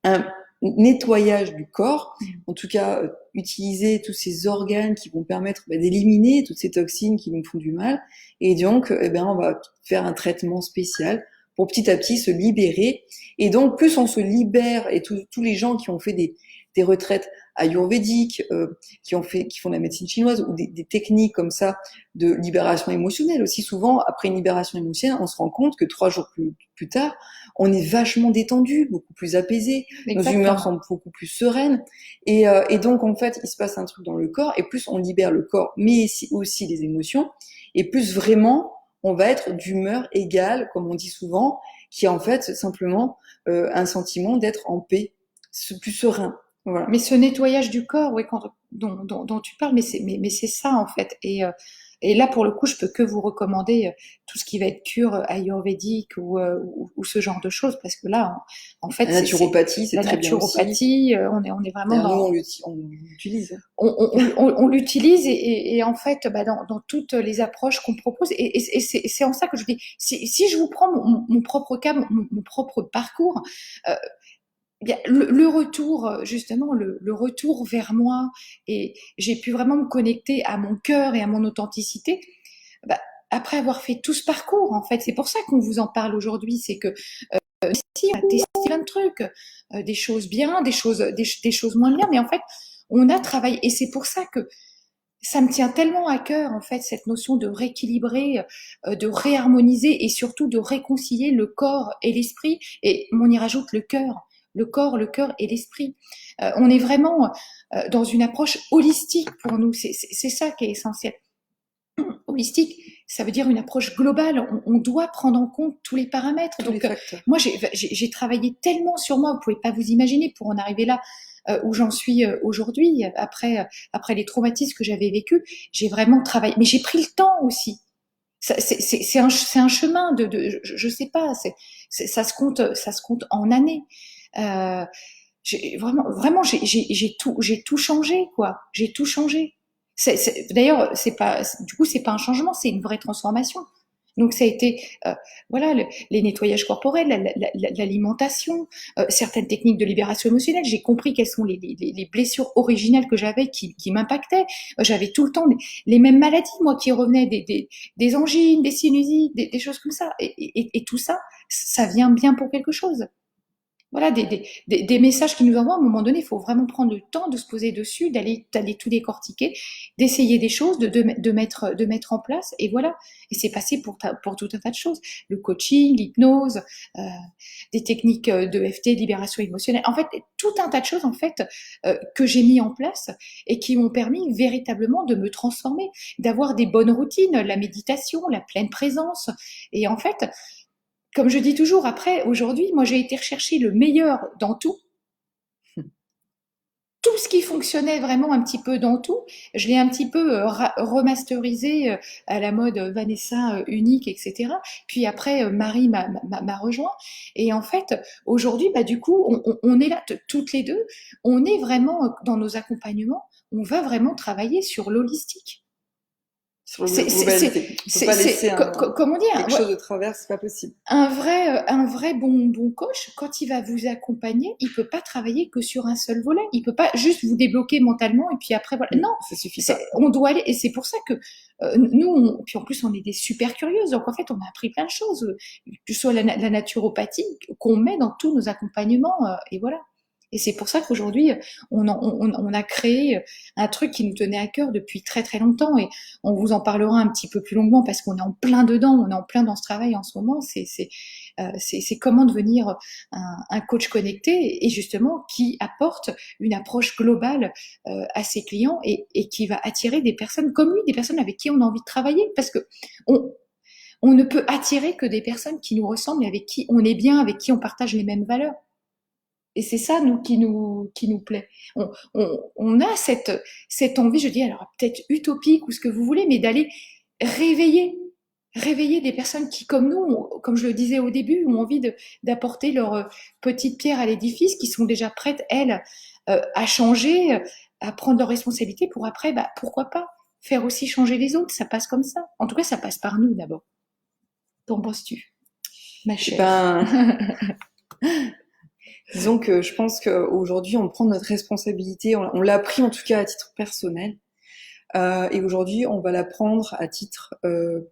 Speaker 1: un nettoyage du corps, en tout cas utiliser tous ces organes qui vont permettre d'éliminer toutes ces toxines qui nous font du mal, et donc on va faire un traitement spécial pour petit à petit se libérer. Et donc plus on se libère, et tous les gens qui ont fait des retraites ayurvédiques, qui font de la médecine chinoise ou des techniques comme ça de libération émotionnelle aussi, souvent après une libération émotionnelle on se rend compte que 3 jours plus tard on est vachement détendu, beaucoup plus apaisé, nos humeurs sont beaucoup plus sereines, et donc en fait il se passe un truc dans le corps, et plus on libère le corps mais aussi les émotions, et plus vraiment on va être d'humeur égale, comme on dit souvent, qui est en fait simplement un sentiment d'être en paix, plus serein. Voilà.
Speaker 2: Mais ce nettoyage du corps, oui, dont tu parles, mais c'est ça en fait. Et Et là, pour le coup, je peux que vous recommander tout ce qui va être cure ayurvédique ou ce genre de choses, parce que là, en fait,
Speaker 1: La
Speaker 2: c'est
Speaker 1: naturopathie, c'est
Speaker 2: la
Speaker 1: très bien aussi.
Speaker 2: naturopathie. On est vraiment
Speaker 1: D'ailleurs, nous,
Speaker 2: dans,
Speaker 1: on l'utilise.
Speaker 2: on l'utilise et en fait, bah, dans toutes les approches qu'on propose. Et c'est en ça que je dis, si je vous prends mon propre cas, mon propre parcours, euh, bien, le retour, justement, le retour vers moi, et j'ai pu vraiment me connecter à mon cœur et à mon authenticité. Bah, après avoir fait tout ce parcours, en fait, c'est pour ça qu'on vous en parle aujourd'hui, c'est que si on a testé plein de trucs, des choses bien, des choses moins bien, mais en fait, on a travaillé, et c'est pour ça que ça me tient tellement à cœur, en fait, cette notion de rééquilibrer, de réharmoniser et surtout de réconcilier le corps et l'esprit. Et on y rajoute le cœur, le cœur et l'esprit. On est vraiment dans une approche holistique pour nous. C'est ça qui est essentiel. Holistique, ça veut dire une approche globale. On doit prendre en compte tous les paramètres.
Speaker 1: Tous les
Speaker 2: Donc,
Speaker 1: facteurs.
Speaker 2: moi, j'ai travaillé tellement sur moi, vous pouvez pas vous imaginer, pour en arriver là où j'en suis aujourd'hui, après les traumatismes que j'avais vécus. J'ai vraiment travaillé, mais j'ai pris le temps aussi. C'est un chemin je sais pas, ça se compte en années. Euh, vraiment, j'ai tout changé, quoi. J'ai tout changé. D'ailleurs, du coup, c'est pas un changement, c'est une vraie transformation. Donc, ça a été, voilà, les nettoyages corporels, l'alimentation, certaines techniques de libération émotionnelle. J'ai compris quelles sont les blessures originelles que j'avais qui m'impactaient. J'avais tout le temps les mêmes maladies, moi, qui revenaient, des angines, des sinusites, des choses comme ça. Et tout ça, ça vient bien pour quelque chose. Voilà, des messages qui nous envoient. À un moment donné, il faut vraiment prendre le temps de se poser dessus, d'aller tout décortiquer, d'essayer des choses, de mettre en place. Et voilà. Et c'est passé pour tout un tas de choses. Le coaching, l'hypnose, euh, des techniques de FT, de libération émotionnelle. En fait, tout un tas de choses, en fait, que j'ai mis en place et qui m'ont permis véritablement de me transformer, d'avoir des bonnes routines, la méditation, la pleine présence. Et en fait, comme je dis toujours, après, aujourd'hui, moi, j'ai été rechercher le meilleur dans tout. Tout ce qui fonctionnait vraiment un petit peu dans tout, je l'ai un petit peu remasterisé à la mode Vanessa unique, etc. Puis après, Marie m'a rejoint. Et en fait, aujourd'hui, bah, du coup, on est là toutes les deux. On est vraiment dans nos accompagnements. On va vraiment travailler sur l'holistique.
Speaker 1: Sur la globalité. On peut pas laisser
Speaker 2: Comment dire,
Speaker 1: quelque chose de travers, c'est pas possible.
Speaker 2: un vrai bon coach, quand il va vous accompagner, il peut pas travailler que sur un seul volet. Il peut pas juste vous débloquer mentalement et puis après voilà. Non,
Speaker 1: ça suffit pas.
Speaker 2: On doit aller, et c'est pour ça que puis en plus on est des super curieuses. Donc en fait, on a appris plein de choses, que ce soit la naturopathie qu'on met dans tous nos accompagnements, et voilà. Et c'est pour ça qu'aujourd'hui, on a créé un truc qui nous tenait à cœur depuis très très longtemps, et on vous en parlera un petit peu plus longuement parce qu'on est en plein dedans, on est en plein dans ce travail en ce moment. C'est comment devenir un coach connecté, et justement qui apporte une approche globale à ses clients, et qui va attirer des personnes comme lui, des personnes avec qui on a envie de travailler, parce que on ne peut attirer que des personnes qui nous ressemblent et avec qui on est bien, avec qui on partage les mêmes valeurs. Et c'est ça, qui nous plaît. On a cette envie, je dis alors peut-être utopique ou ce que vous voulez, mais d'aller réveiller, réveiller des personnes qui, comme nous, comme je le disais au début, ont envie d'apporter leur petite pierre à l'édifice, qui sont déjà prêtes, elles, à changer, à prendre leurs responsabilités pour après, bah, pourquoi pas faire aussi changer les autres. Ça passe comme ça. En tout cas, ça passe par nous d'abord. Qu'en penses-tu, ma
Speaker 1: Eh
Speaker 2: chère?
Speaker 1: ben, disons que je pense qu'aujourd'hui, on prend notre responsabilité, on l'a pris en tout cas à titre personnel, et aujourd'hui, on va la prendre à titre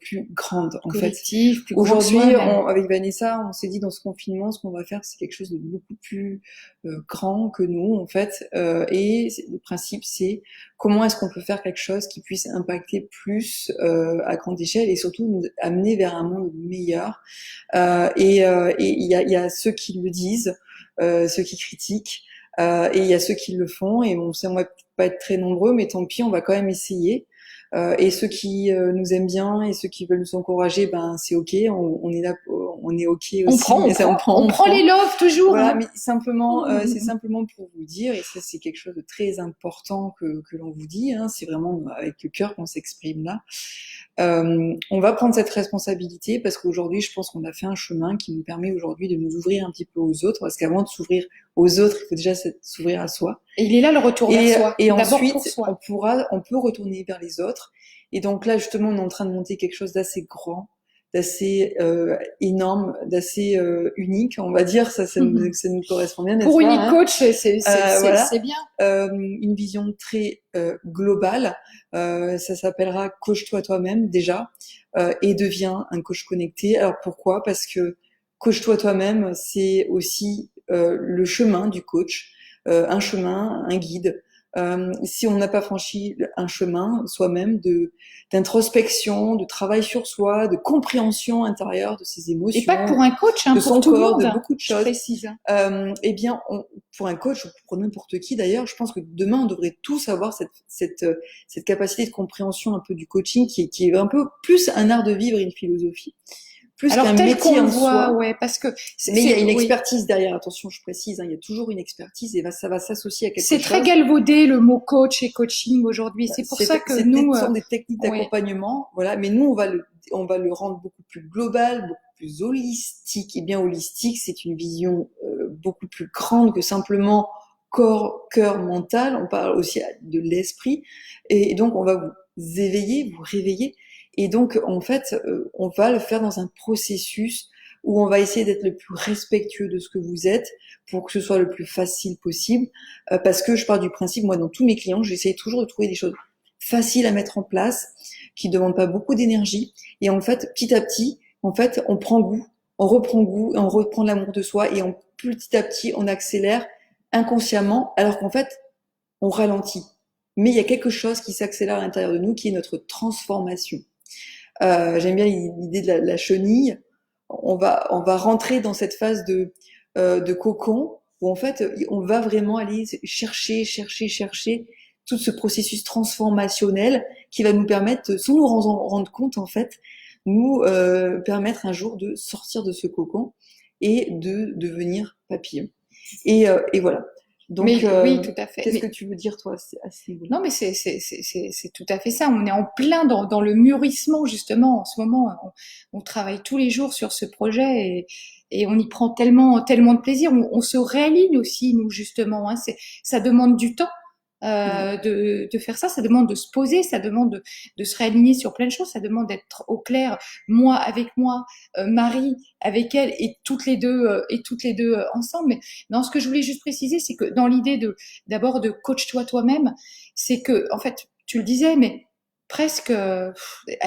Speaker 1: plus grande, en fait.
Speaker 2: Collectif, plus grand que
Speaker 1: Aujourd'hui,
Speaker 2: soi-même.
Speaker 1: avec Vanessa, on s'est dit dans ce confinement, ce qu'on va faire, c'est quelque chose de beaucoup plus grand que nous, en fait. Et le principe, c'est comment est-ce qu'on peut faire quelque chose qui puisse impacter plus à grande échelle et surtout nous amener vers un monde meilleur. Et il y a ceux qui le disent, ceux qui critiquent, et il y a ceux qui le font. Et on sait, on va pas être très nombreux, mais tant pis, on va quand même essayer. Et ceux qui nous aiment bien et ceux qui veulent nous encourager, ben c'est ok, on est là, on est ok aussi, mais ça,
Speaker 2: on prend les loves toujours.
Speaker 1: Voilà,
Speaker 2: Hein.
Speaker 1: mais simplement, c'est simplement pour vous dire, et ça c'est quelque chose de très important que l'on vous dit, hein, c'est vraiment avec le cœur qu'on s'exprime là. On va prendre cette responsabilité parce qu'aujourd'hui, je pense qu'on a fait un chemin qui nous permet aujourd'hui de nous ouvrir un petit peu aux autres, parce qu'avant de s'ouvrir aux autres, il faut déjà s'ouvrir à soi.
Speaker 2: Et il est là le retour vers soi.
Speaker 1: Et
Speaker 2: D'abord
Speaker 1: ensuite,
Speaker 2: pour soi.
Speaker 1: on peut retourner vers les autres. Et donc là, justement, on est en train de monter quelque chose d'assez grand, d'assez énorme, d'assez unique, on va dire. Ça nous correspond bien, n'est-ce
Speaker 2: Pour
Speaker 1: pas,
Speaker 2: Unique
Speaker 1: hein?
Speaker 2: Coach,
Speaker 1: Voilà.
Speaker 2: c'est bien.
Speaker 1: Une vision très globale. Ça s'appellera Coach-toi toi-même déjà, et deviens un coach connecté. Alors pourquoi? Parce que Coach-toi toi-même, c'est aussi le chemin du coach, un chemin, un guide. Si on n'a pas franchi un chemin soi-même d'introspection, de travail sur soi, de compréhension intérieure de ses émotions,
Speaker 2: et pas que pour un coach, hein,
Speaker 1: de
Speaker 2: pour
Speaker 1: son
Speaker 2: tout
Speaker 1: corps,
Speaker 2: le monde,
Speaker 1: de beaucoup de
Speaker 2: je
Speaker 1: choses.
Speaker 2: précise.
Speaker 1: Eh bien, pour un coach ou pour n'importe qui d'ailleurs, je pense que demain on devrait tous avoir cette capacité de compréhension un peu du coaching qui est un peu plus un art de vivre et une philosophie, plus
Speaker 2: Alors
Speaker 1: qu'un
Speaker 2: tel qu'on
Speaker 1: métier
Speaker 2: le
Speaker 1: en
Speaker 2: voit,
Speaker 1: soi.
Speaker 2: ouais, parce que
Speaker 1: Mais il y a une
Speaker 2: oui.
Speaker 1: expertise derrière. Attention, je précise, hein, il y a toujours une expertise et ça va s'associer à quelque
Speaker 2: C'est
Speaker 1: chose.
Speaker 2: très galvaudé le mot coach et coaching aujourd'hui. C'est pour ça que nous,
Speaker 1: ce sont des techniques d'accompagnement, voilà. Mais nous, on va le rendre beaucoup plus global, beaucoup plus holistique. Et bien holistique, c'est une vision beaucoup plus grande que simplement corps, cœur, mental. On parle aussi de l'esprit. Et donc, on va vous éveiller, vous réveiller. Et donc, en fait, on va le faire dans un processus où on va essayer d'être le plus respectueux de ce que vous êtes pour que ce soit le plus facile possible. Parce que je pars du principe, moi, dans tous mes clients, j'essaie toujours de trouver des choses faciles à mettre en place, qui ne demandent pas beaucoup d'énergie. Et en fait, petit à petit, en fait, on prend goût, on reprend goût, on reprend l'amour de soi et petit à petit, on accélère inconsciemment, alors qu'en fait, on ralentit. Mais il y a quelque chose qui s'accélère à l'intérieur de nous, qui est notre transformation. J'aime bien l'idée de la chenille. On va rentrer dans cette phase de cocon où en fait on va vraiment aller chercher tout ce processus transformationnel qui va nous permettre, sans nous rendre compte en fait, nous permettre un jour de sortir de ce cocon et de devenir papillon. Et voilà. Donc,
Speaker 2: oui, tout à fait.
Speaker 1: Qu'est-ce que tu veux dire toi à ce niveau-là?
Speaker 2: Non, mais c'est tout à fait ça. On est en plein dans le mûrissement justement en ce moment. On travaille tous les jours sur ce projet et on y prend tellement de plaisir. On se réaligne aussi nous justement. Hein. Ça demande du temps. De faire ça demande de se poser, ça demande de se réaligner sur plein de choses, ça demande d'être au clair, moi avec moi, Marie avec elle et toutes les deux ensemble. Mais non, ce que je voulais juste préciser, c'est que dans l'idée d'abord de coach-toi toi-même, c'est que en fait, tu le disais, mais presque à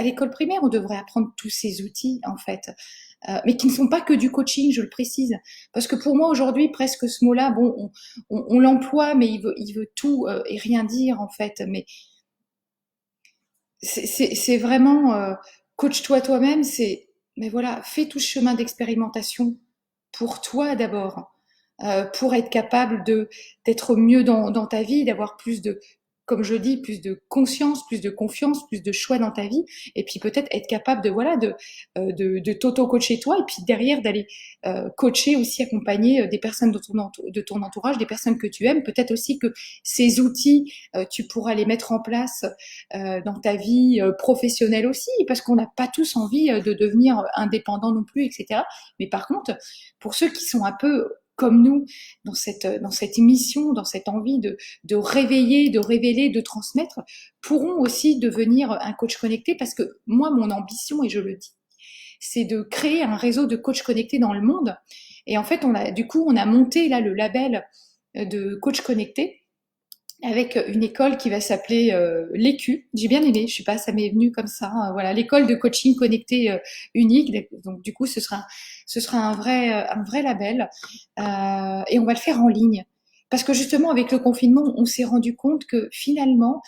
Speaker 2: l'école primaire, on devrait apprendre tous ces outils en fait. Mais qui ne sont pas que du coaching, je le précise. Parce que pour moi, aujourd'hui, presque ce mot-là, bon, on l'emploie, mais il veut tout et rien dire, en fait. Mais c'est vraiment coach-toi toi-même, mais voilà, fais tout ce chemin d'expérimentation pour toi d'abord, pour être capable d'être mieux dans ta vie, d'avoir plus de, comme je dis, plus de conscience, plus de confiance, plus de choix dans ta vie, et puis peut-être être capable de t'auto-coacher toi, et puis derrière d'aller coacher aussi, accompagner des personnes de ton entourage, des personnes que tu aimes, peut-être aussi que ces outils, tu pourras les mettre en place dans ta vie professionnelle aussi, parce qu'on n'a pas tous envie de devenir indépendant non plus, etc. Mais par contre, pour ceux qui sont un peu comme nous, dans cette mission, dans cette envie de réveiller, de révéler, de transmettre, pourront aussi devenir un coach connecté, parce que moi, mon ambition, et je le dis, c'est de créer un réseau de coachs connectés dans le monde. Et en fait, on a monté là le label de coach connecté avec une école qui va s'appeler l'EQ. J'ai bien aimé, je sais pas, ça m'est venu comme ça. Voilà, l'école de coaching connecté unique. Donc du coup, ce sera un vrai label et on va le faire en ligne. Parce que justement, avec le confinement, on s'est rendu compte que finalement,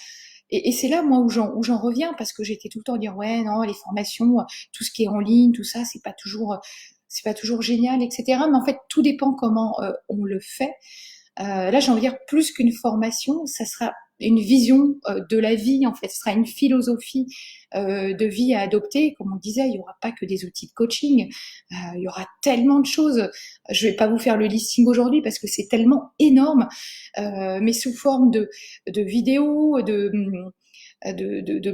Speaker 2: et c'est là moi où j'en reviens, parce que j'étais tout le temps à dire ouais non, les formations, tout ce qui est en ligne, tout ça, c'est pas toujours génial, etc. Mais en fait, tout dépend comment on le fait. Là, j'ai envie de dire plus qu'une formation, ça sera, une vision de la vie, en fait. Ce sera une philosophie de vie à adopter. Comme on disait, il n'y aura pas que des outils de coaching. Il y aura tellement de choses. Je vais pas vous faire le listing aujourd'hui parce que c'est tellement énorme, mais sous forme de vidéos, de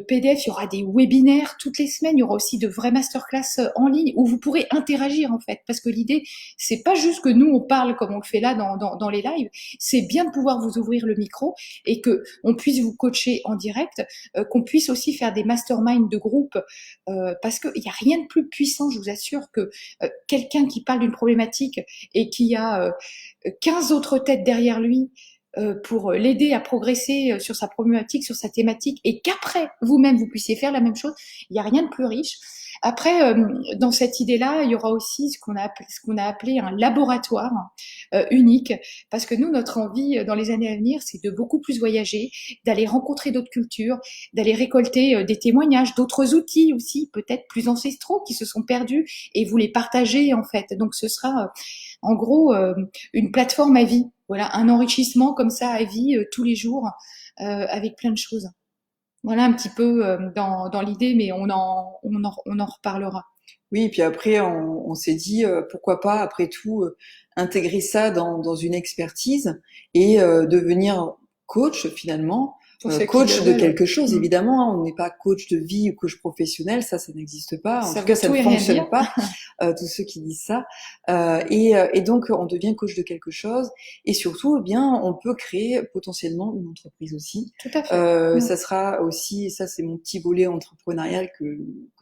Speaker 2: PDF, il y aura des webinaires toutes les semaines, il y aura aussi de vraies masterclass en ligne où vous pourrez interagir en fait, parce que l'idée, c'est pas juste que nous on parle comme on le fait là dans les lives, c'est bien de pouvoir vous ouvrir le micro et que on puisse vous coacher en direct, qu'on puisse aussi faire des masterminds de groupe, parce qu'il n'y a rien de plus puissant, je vous assure, que quelqu'un qui parle d'une problématique et qui a 15 autres têtes derrière lui pour l'aider à progresser sur sa problématique, sur sa thématique, et qu'après, vous-même, vous puissiez faire la même chose. Il n'y a rien de plus riche. Après, dans cette idée-là, il y aura aussi ce qu'on a appelé un laboratoire unique, parce que nous, notre envie dans les années à venir, c'est de beaucoup plus voyager, d'aller rencontrer d'autres cultures, d'aller récolter des témoignages, d'autres outils aussi, peut-être plus ancestraux, qui se sont perdus, et vous les partager, en fait. Donc, ce sera, en gros, une plateforme à vie. Voilà, un enrichissement comme ça à vie tous les jours avec plein de choses. Voilà un petit peu dans l'idée, mais on en reparlera.
Speaker 1: Oui, et puis après, on s'est dit, pourquoi pas, après tout, intégrer ça dans une expertise et devenir coach finalement,
Speaker 2: Pour ceux qui le
Speaker 1: coach de
Speaker 2: veulent.
Speaker 1: quelque chose,
Speaker 2: Mm.
Speaker 1: évidemment, hein. On n'est pas coach de vie ou coach professionnel, ça n'existe pas. En
Speaker 2: Ça
Speaker 1: tout cas,
Speaker 2: veut
Speaker 1: ça
Speaker 2: tout
Speaker 1: ne
Speaker 2: et rien
Speaker 1: fonctionne
Speaker 2: dire.
Speaker 1: pas, tous ceux qui disent ça. Et donc, on devient coach de quelque chose. Et surtout, eh bien, on peut créer potentiellement une entreprise aussi.
Speaker 2: Tout à fait. Mm.
Speaker 1: Ça sera aussi, et ça c'est mon petit volet entrepreneurial que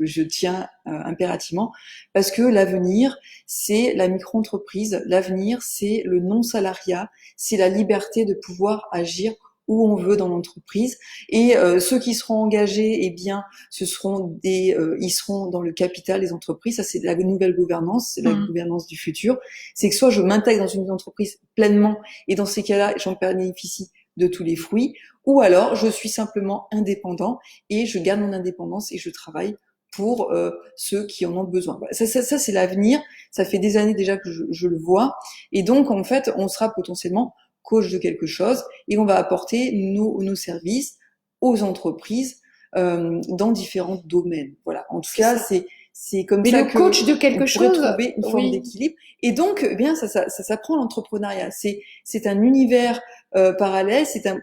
Speaker 1: je tiens impérativement, parce que l'avenir, c'est la micro-entreprise, l'avenir, c'est le non-salariat, c'est la liberté de pouvoir agir où on veut dans l'entreprise. Et ceux qui seront engagés, eh bien, ils seront dans le capital des entreprises. Ça, c'est la nouvelle gouvernance, c'est la
Speaker 2: Mm.
Speaker 1: gouvernance du futur. C'est que soit je m'intègre dans une entreprise pleinement, et dans ces cas-là, j'en bénéficie de tous les fruits, ou alors je suis simplement indépendant et je garde mon indépendance et je travaille pour ceux qui en ont besoin. Voilà. Ça c'est l'avenir. Ça fait des années déjà que je le vois. Et donc, en fait, on sera potentiellement coach de quelque chose et on va apporter nos services aux entreprises dans différents domaines. Voilà. En tout
Speaker 2: C'est
Speaker 1: cas,
Speaker 2: ça.
Speaker 1: c'est comme
Speaker 2: Mais
Speaker 1: ça
Speaker 2: le
Speaker 1: que
Speaker 2: coach de
Speaker 1: on
Speaker 2: quelque
Speaker 1: pourrait
Speaker 2: chose,
Speaker 1: trouver une forme
Speaker 2: oui,
Speaker 1: d'équilibre. Et donc, eh bien, ça s'apprend l'entrepreneuriat. C'est un univers parallèle. C'est un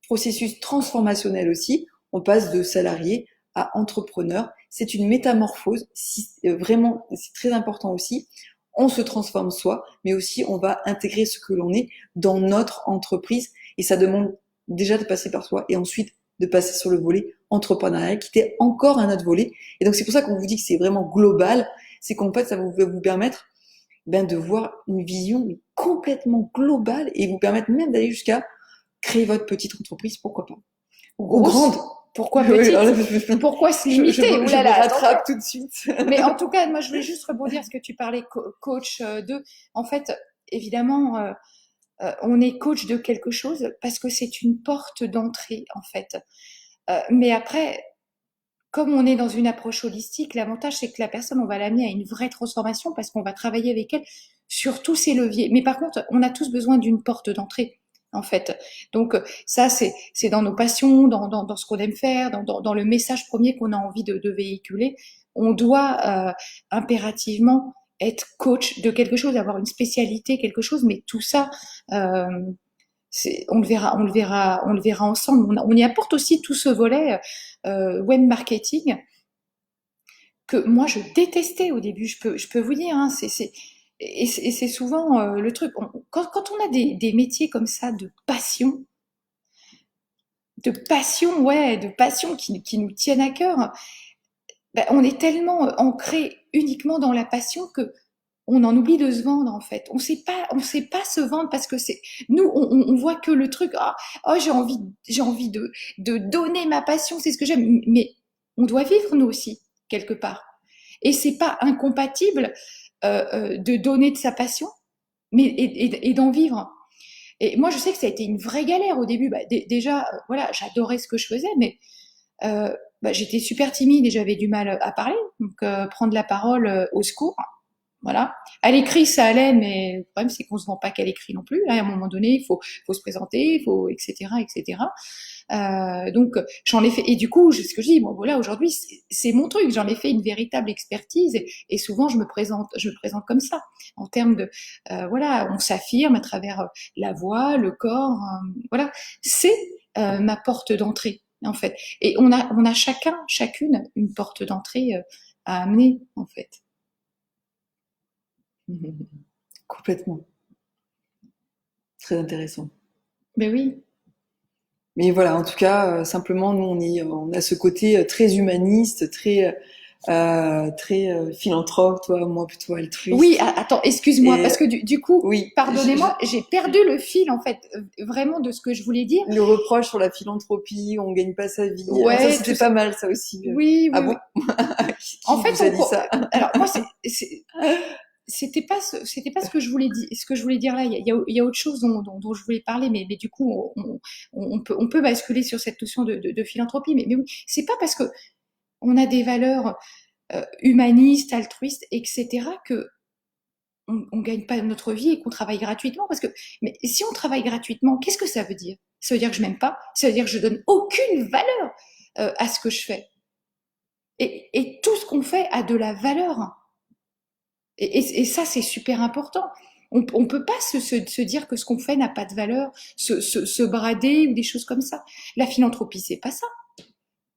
Speaker 1: processus transformationnel aussi. On passe de salarié à entrepreneur. C'est une métamorphose. Vraiment, c'est très important aussi. On se transforme soi, mais aussi on va intégrer ce que l'on est dans notre entreprise. Et ça demande déjà de passer par soi et ensuite de passer sur le volet entrepreneurial qui était encore un autre volet. Et donc c'est pour ça qu'on vous dit que c'est vraiment global. C'est qu'en fait, ça va vous permettre de voir une vision complètement globale et vous permettre même d'aller jusqu'à créer votre petite entreprise, pourquoi pas.
Speaker 2: ou
Speaker 1: Ou grande.
Speaker 2: grosse. Pourquoi
Speaker 1: Oui,
Speaker 2: petite?
Speaker 1: alors là,
Speaker 2: Pourquoi se
Speaker 1: je
Speaker 2: limiter? Ouh
Speaker 1: je
Speaker 2: là
Speaker 1: me
Speaker 2: là, attention.
Speaker 1: rattrape tout de suite.
Speaker 2: Mais en tout cas, moi, je voulais juste rebondir ce que tu parlais coach de. En fait, évidemment, on est coach de quelque chose parce que c'est une porte d'entrée, en fait. Mais après, comme on est dans une approche holistique, l'avantage, c'est que la personne, on va l'amener à une vraie transformation parce qu'on va travailler avec elle sur tous ses leviers. Mais par contre, on a tous besoin d'une porte d'entrée, en fait. Donc, ça, c'est dans nos passions, dans ce qu'on aime faire, dans le message premier qu'on a envie de véhiculer. On doit impérativement être coach de quelque chose, avoir une spécialité, quelque chose, mais tout ça, euh, on le verra ensemble. On y apporte aussi tout ce volet web marketing que moi je détestais au début. Je peux vous dire, hein, et c'est souvent le truc. Quand on a des métiers comme ça ouais, de passion qui nous tiennent à cœur, ben, on est tellement ancré uniquement dans la passion que on en oublie de se vendre en fait. On sait pas se vendre parce que c'est nous, on voit que le truc. Oh, j'ai envie de donner ma passion, c'est ce que j'aime. Mais on doit vivre nous aussi quelque part. Et c'est pas incompatible de donner de sa passion, mais et d'en vivre. Et moi, je sais que ça a été une vraie galère au début. Bah, déjà, voilà, j'adorais ce que je faisais, mais j'étais super timide et j'avais du mal à parler. Donc, prendre la parole au secours. Voilà. À l'écrit, ça allait, mais le problème, c'est qu'on se vend pas qu'à l'écrit non plus. À un moment donné, faut se présenter, etc., etc. Donc, j'en ai fait, et du coup, ce que je dis, bon, voilà, aujourd'hui, c'est mon truc. J'en ai fait une véritable expertise, et souvent, je me présente comme ça, en termes de, voilà, on s'affirme à travers la voix, le corps, voilà. C'est ma porte d'entrée, en fait. Et on a chacune, une porte d'entrée à amener, en fait.
Speaker 1: Complètement. Très intéressant.
Speaker 2: Ben oui.
Speaker 1: Mais voilà, en tout cas, simplement, nous, on a ce côté très humaniste, très philanthrope, toi, moi plutôt
Speaker 2: Oui,
Speaker 1: altruiste.
Speaker 2: attends, excuse-moi,
Speaker 1: Et
Speaker 2: parce que du coup,
Speaker 1: oui,
Speaker 2: pardonnez-moi, j'ai perdu le fil, en fait, vraiment de ce que je voulais dire.
Speaker 1: le reproche sur la philanthropie, on gagne pas sa vie. Ah, ça,
Speaker 2: Ouais, tout
Speaker 1: c'était
Speaker 2: ça.
Speaker 1: pas mal, ça aussi.
Speaker 2: Oui,
Speaker 1: Ah
Speaker 2: oui,
Speaker 1: bon?
Speaker 2: oui. En
Speaker 1: Qui
Speaker 2: fait,
Speaker 1: vous a dit ça?
Speaker 2: alors moi, c'était pas ce que je voulais dire, ce que je voulais dire là. Il y a autre chose dont je voulais parler, mais du coup, on peut basculer sur cette notion de philanthropie. Mais oui, c'est pas parce que on a des valeurs humanistes, altruistes, etc., que on gagne pas notre vie et qu'on travaille gratuitement. Parce que, mais si on travaille gratuitement, qu'est-ce que ça veut dire? Ça veut dire que je m'aime pas. Ça veut dire que je donne aucune valeur à ce que je fais. Et tout ce qu'on fait a de la valeur. Et ça, c'est super important. On peut pas se dire que ce qu'on fait n'a pas de valeur, se brader ou des choses comme ça. La philanthropie, c'est pas ça.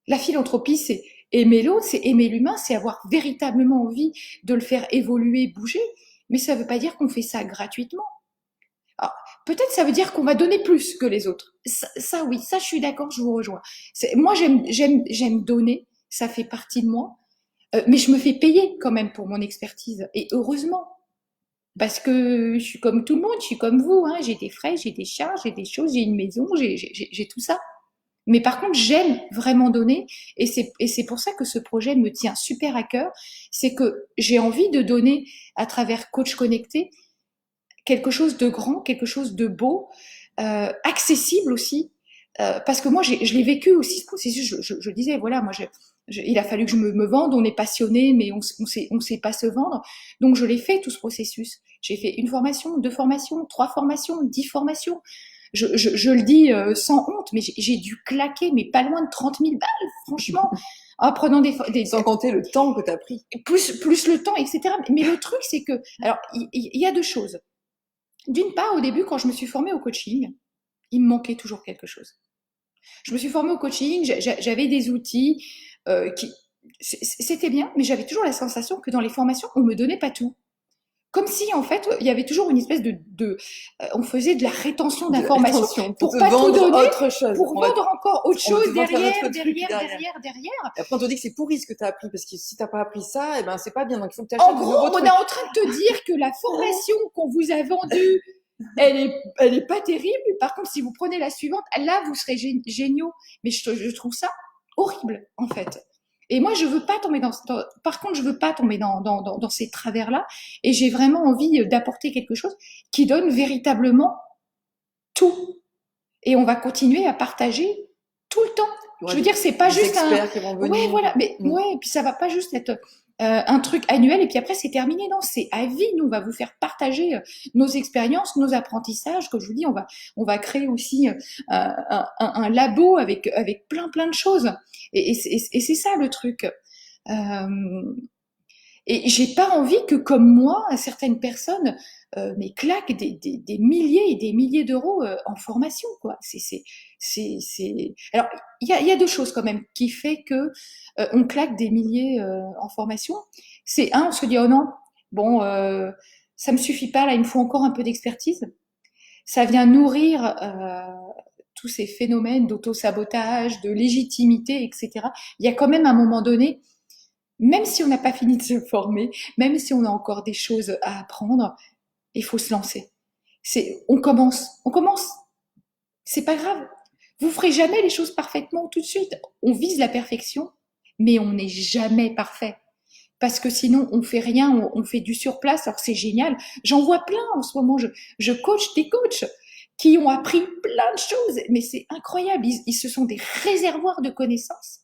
Speaker 2: La philanthropie, c'est aimer l'autre, c'est aimer l'humain, c'est avoir véritablement envie de le faire évoluer, bouger. Mais ça veut pas dire qu'on fait ça gratuitement. Alors, peut-être ça veut dire qu'on va donner plus que les autres. Ça oui, ça je suis d'accord, je vous rejoins. Moi, j'aime donner, ça fait partie de moi. Mais je me fais payer quand même pour mon expertise. Et heureusement. Parce que je suis comme tout le monde, je suis comme vous, hein. J'ai des frais, j'ai des charges, j'ai des choses, j'ai une maison, j'ai tout ça. Mais par contre, j'aime vraiment donner, et c'est pour ça que ce projet me tient super à cœur. C'est que j'ai envie de donner à travers Coach Connecté quelque chose de grand, quelque chose de beau, accessible aussi. Parce que moi, je l'ai vécu aussi ce processus. Je disais, voilà, moi, il a fallu que je me vende. On est passionné, mais on sait pas se vendre. Donc, je l'ai fait tout ce processus. J'ai fait une formation, deux formations, trois formations, 10 formations. Je le dis sans honte, mais j'ai dû claquer, mais pas loin de 30 000 balles, franchement, en prenant
Speaker 1: Sans compter le temps que tu as pris.
Speaker 2: plus le temps, etc. Mais le truc, c'est que, alors, il y a deux choses. D'une part, au début, quand je me suis formée au coaching, il me manquait toujours quelque chose. Je me suis formée au coaching, j'avais des outils qui c'était bien, mais j'avais toujours la sensation que dans les formations, on me donnait pas tout. Comme si en fait, il y avait toujours une espèce on faisait de la rétention
Speaker 1: De la
Speaker 2: d'informations
Speaker 1: rétention pour
Speaker 2: pour
Speaker 1: te
Speaker 2: pas tout
Speaker 1: vendre
Speaker 2: donner,
Speaker 1: autre chose.
Speaker 2: pour vendre encore autre
Speaker 1: On veut te
Speaker 2: chose
Speaker 1: vendre un
Speaker 2: derrière,
Speaker 1: autre truc
Speaker 2: derrière.
Speaker 1: Et après, on te dit que c'est pourri ce que tu as appris, parce que si tu n'as pas appris ça, eh ben, c'est pas bien. Donc, il faut que tu
Speaker 2: En
Speaker 1: achètes de
Speaker 2: gros,
Speaker 1: nouveaux
Speaker 2: on
Speaker 1: trucs.
Speaker 2: est en train de te dire que la formation qu'on vous a vendue, elle est pas terrible. Par contre, si vous prenez la suivante, là, vous serez géniaux. Mais je trouve ça horrible, en fait. Et moi, je veux pas tomber par contre, je veux pas tomber dans ces travers-là. Et j'ai vraiment envie d'apporter quelque chose qui donne véritablement tout. Et on va continuer à partager tout le temps. Je veux dire, c'est pas juste
Speaker 1: experts qui vont venir.
Speaker 2: Ouais, voilà. Mais ouais, et puis ça va pas juste être un truc annuel et puis après c'est terminé. Non, c'est à vie. Nous, on va vous faire partager nos expériences, nos apprentissages. Comme je vous dis, on va créer aussi un labo avec plein de choses. Et c'est ça le truc. Euh, et j'ai pas envie que, comme moi, certaines personnes mais claquent des milliers et des milliers d'euros en formation, quoi. Alors, il y a deux choses quand même qui fait que on claque des milliers en formation. C'est un, on se dit oh non, bon, ça me suffit pas là, il me faut encore un peu d'expertise. Ça vient nourrir tous ces phénomènes d'auto-sabotage, de légitimité, etc. Il y a quand même un moment donné, même si on n'a pas fini de se former, même si on a encore des choses à apprendre, il faut se lancer. On commence. C'est pas grave. Vous ferez jamais les choses parfaitement tout de suite. On vise la perfection, mais on n'est jamais parfait. Parce que sinon, on fait rien, on fait du surplace. Alors c'est génial. J'en vois plein en ce moment. Je coach des coachs qui ont appris plein de choses, mais c'est incroyable. Ils se sont des réservoirs de connaissances.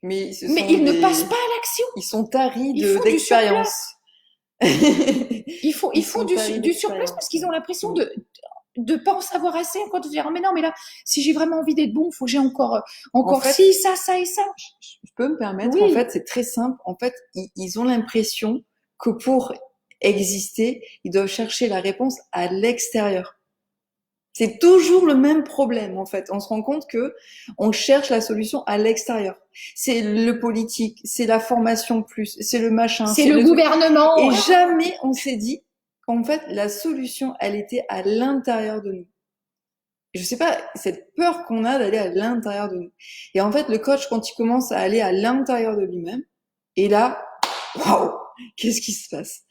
Speaker 1: Mais
Speaker 2: ils ne passent pas à l'action.
Speaker 1: Ils sont taris
Speaker 2: Ils font du
Speaker 1: d'expérience.
Speaker 2: surplace. Ils
Speaker 1: Ils
Speaker 2: font
Speaker 1: sont tarés
Speaker 2: du surplace parce
Speaker 1: d'expérience.
Speaker 2: qu'ils ont l'impression
Speaker 1: Mm.
Speaker 2: de pas en savoir assez encore de dire, oh, mais non, mais là, si j'ai vraiment envie d'être bon, faut que j'ai
Speaker 1: En
Speaker 2: encore
Speaker 1: fait,
Speaker 2: ci, ça et ça.
Speaker 1: je peux me permettre, en
Speaker 2: Oui.
Speaker 1: fait, c'est très simple. En fait, ils ont l'impression que pour exister, ils doivent chercher la réponse à l'extérieur. C'est toujours le même problème, en fait. On se rend compte que on cherche la solution à l'extérieur. C'est le politique, c'est la formation plus, c'est le machin,
Speaker 2: C'est
Speaker 1: c'est
Speaker 2: le
Speaker 1: le truc.
Speaker 2: gouvernement.
Speaker 1: Et jamais on s'est dit qu'en fait, la solution, elle était à l'intérieur de nous. Je sais pas, cette peur qu'on a d'aller à l'intérieur de nous. Et en fait, le coach, quand il commence à aller à l'intérieur de lui-même, et là, waouh, qu'est-ce qui se passe?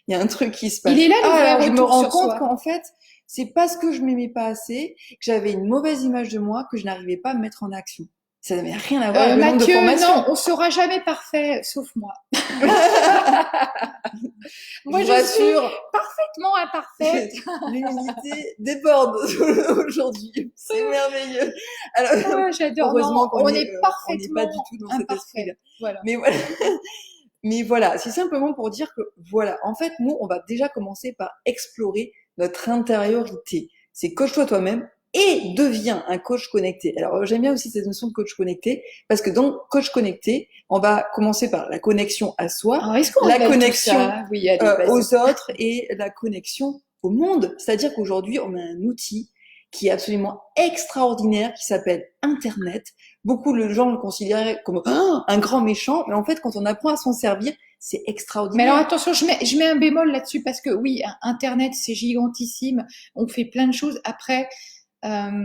Speaker 1: Il y a un truc qui se
Speaker 2: Il
Speaker 1: passe.
Speaker 2: est là le
Speaker 1: Ah,
Speaker 2: vrai
Speaker 1: alors je me
Speaker 2: retour
Speaker 1: rends
Speaker 2: sur
Speaker 1: compte
Speaker 2: soi.
Speaker 1: qu'en fait, c'est parce que je m'aimais pas assez, que j'avais une mauvaise image de moi, que je n'arrivais pas à me mettre en action. Ça n'avait rien à voir avec le manque de
Speaker 2: Mathieu, non,
Speaker 1: formation.
Speaker 2: on sera jamais parfait, sauf moi.
Speaker 1: Je
Speaker 2: Moi,
Speaker 1: vous
Speaker 2: je suis
Speaker 1: rassure,
Speaker 2: parfaitement imparfaite.
Speaker 1: l'humilité déborde aujourd'hui. C'est merveilleux. Alors,
Speaker 2: Ouais, j'adore. Non,
Speaker 1: heureusement on n'est pas
Speaker 2: parfaitement
Speaker 1: du tout dans cet
Speaker 2: imparfaite.
Speaker 1: esprit-là.
Speaker 2: Voilà.
Speaker 1: Mais voilà. Mais voilà, c'est simplement pour dire que voilà, en fait, nous, on va déjà commencer par explorer notre intériorité. C'est coach-toi toi-même et deviens un coach connecté. Alors, j'aime bien aussi cette notion de coach connecté parce que dans coach connecté, on va commencer par la connexion à soi,
Speaker 2: Alors, est-ce qu'on
Speaker 1: la
Speaker 2: révèle tout
Speaker 1: connexion
Speaker 2: ça? Oui, allez, vas-y.
Speaker 1: aux autres et la connexion au monde. C'est-à-dire qu'aujourd'hui, on a un outil qui est absolument extraordinaire, qui s'appelle Internet. Beaucoup de gens le considéraient comme un grand méchant, mais en fait, quand on apprend à s'en servir, c'est
Speaker 2: Mais alors
Speaker 1: extraordinaire.
Speaker 2: attention, je mets un bémol là-dessus parce que oui, Internet, c'est gigantissime. On fait plein de choses. Après, euh,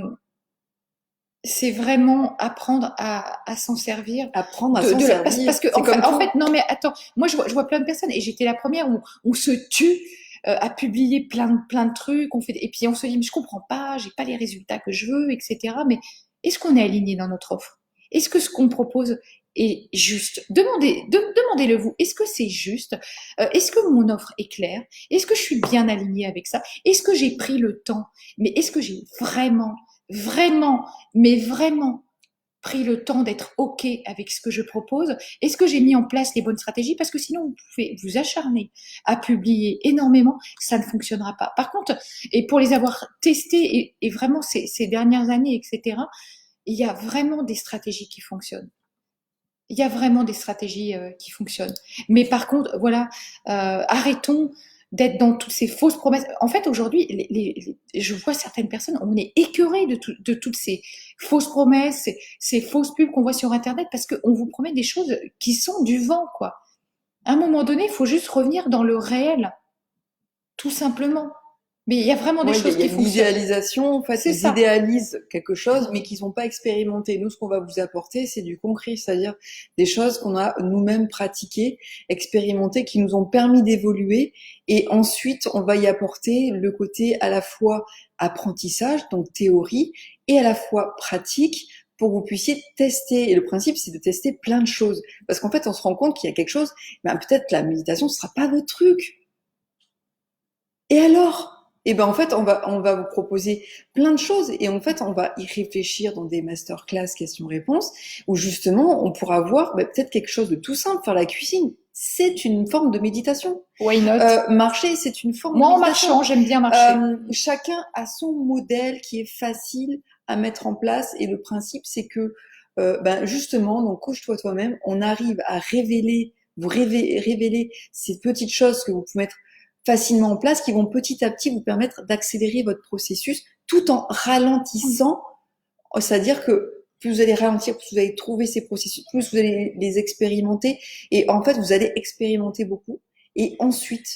Speaker 2: c'est vraiment apprendre à s'en servir
Speaker 1: Apprendre à s'en
Speaker 2: parce
Speaker 1: servir,
Speaker 2: que
Speaker 1: c'est comme
Speaker 2: en fait
Speaker 1: tout.
Speaker 2: non mais attends, moi je vois plein de personnes et j'étais la première où on se tue à publier plein de trucs, on fait et puis on se dit mais je comprends pas, j'ai pas les résultats que je veux, etc. Mais est-ce qu'on est aligné dans notre offre? Est-ce que ce qu'on propose est juste? Demandez-le vous. Est-ce que c'est juste? Est-ce que mon offre est claire? Est-ce que je suis bien alignée avec ça? Est-ce que j'ai pris le temps? Mais est-ce que j'ai vraiment, mais vraiment pris le temps d'être OK avec ce que je propose? Est-ce que j'ai mis en place les bonnes stratégies? Parce que sinon, vous pouvez vous acharner à publier énormément, ça ne fonctionnera pas. Par contre, et pour les avoir testés et vraiment ces dernières années, etc., il y a vraiment des stratégies qui fonctionnent. Il y a vraiment des stratégies qui fonctionnent. Mais par contre, voilà, arrêtons d'être dans toutes ces fausses promesses. En fait, aujourd'hui, je vois certaines personnes, on est écœuré de toutes ces fausses promesses, ces fausses pubs qu'on voit sur Internet, parce qu'on vous promet des choses qui sont du vent, quoi. À un moment donné, il faut juste revenir dans le réel, tout simplement. Mais il y a vraiment des
Speaker 1: Oui,
Speaker 2: choses
Speaker 1: il y a
Speaker 2: qui fonctionnent.
Speaker 1: l'idéalisation. En fait,
Speaker 2: C'est
Speaker 1: ils
Speaker 2: ça.
Speaker 1: idéalisent quelque chose, mais qu'ils n'ont pas expérimenté. Nous, ce qu'on va vous apporter, c'est du concret, c'est-à-dire des choses qu'on a nous-mêmes pratiquées, expérimentées, qui nous ont permis d'évoluer. Et ensuite, on va y apporter le côté à la fois apprentissage, donc théorie, et à la fois pratique, pour que vous puissiez tester. Et le principe, c'est de tester plein de choses. Parce qu'en fait, on se rend compte qu'il y a quelque chose, ben, peut-être la méditation, ce sera pas votre truc. Et alors? Et ben en fait, on va vous proposer plein de choses et en fait, on va y réfléchir dans des masterclass questions-réponses où justement, on pourra voir peut-être quelque chose de tout simple, faire la cuisine. C'est une forme de méditation.
Speaker 2: Why not?
Speaker 1: Marcher, c'est une forme de
Speaker 2: Moi, en
Speaker 1: méditation.
Speaker 2: marchant, j'aime bien marcher.
Speaker 1: Chacun a son modèle qui est facile à mettre en place et le principe, c'est que justement, donc couche-toi toi-même, on arrive à révéler ces petites choses que vous pouvez mettre facilement en place qui vont petit à petit vous permettre d'accélérer votre processus tout en ralentissant. C'est-à-dire que plus vous allez ralentir, plus vous allez trouver ces processus, plus vous allez les expérimenter. Et en fait, vous allez expérimenter beaucoup. Et ensuite,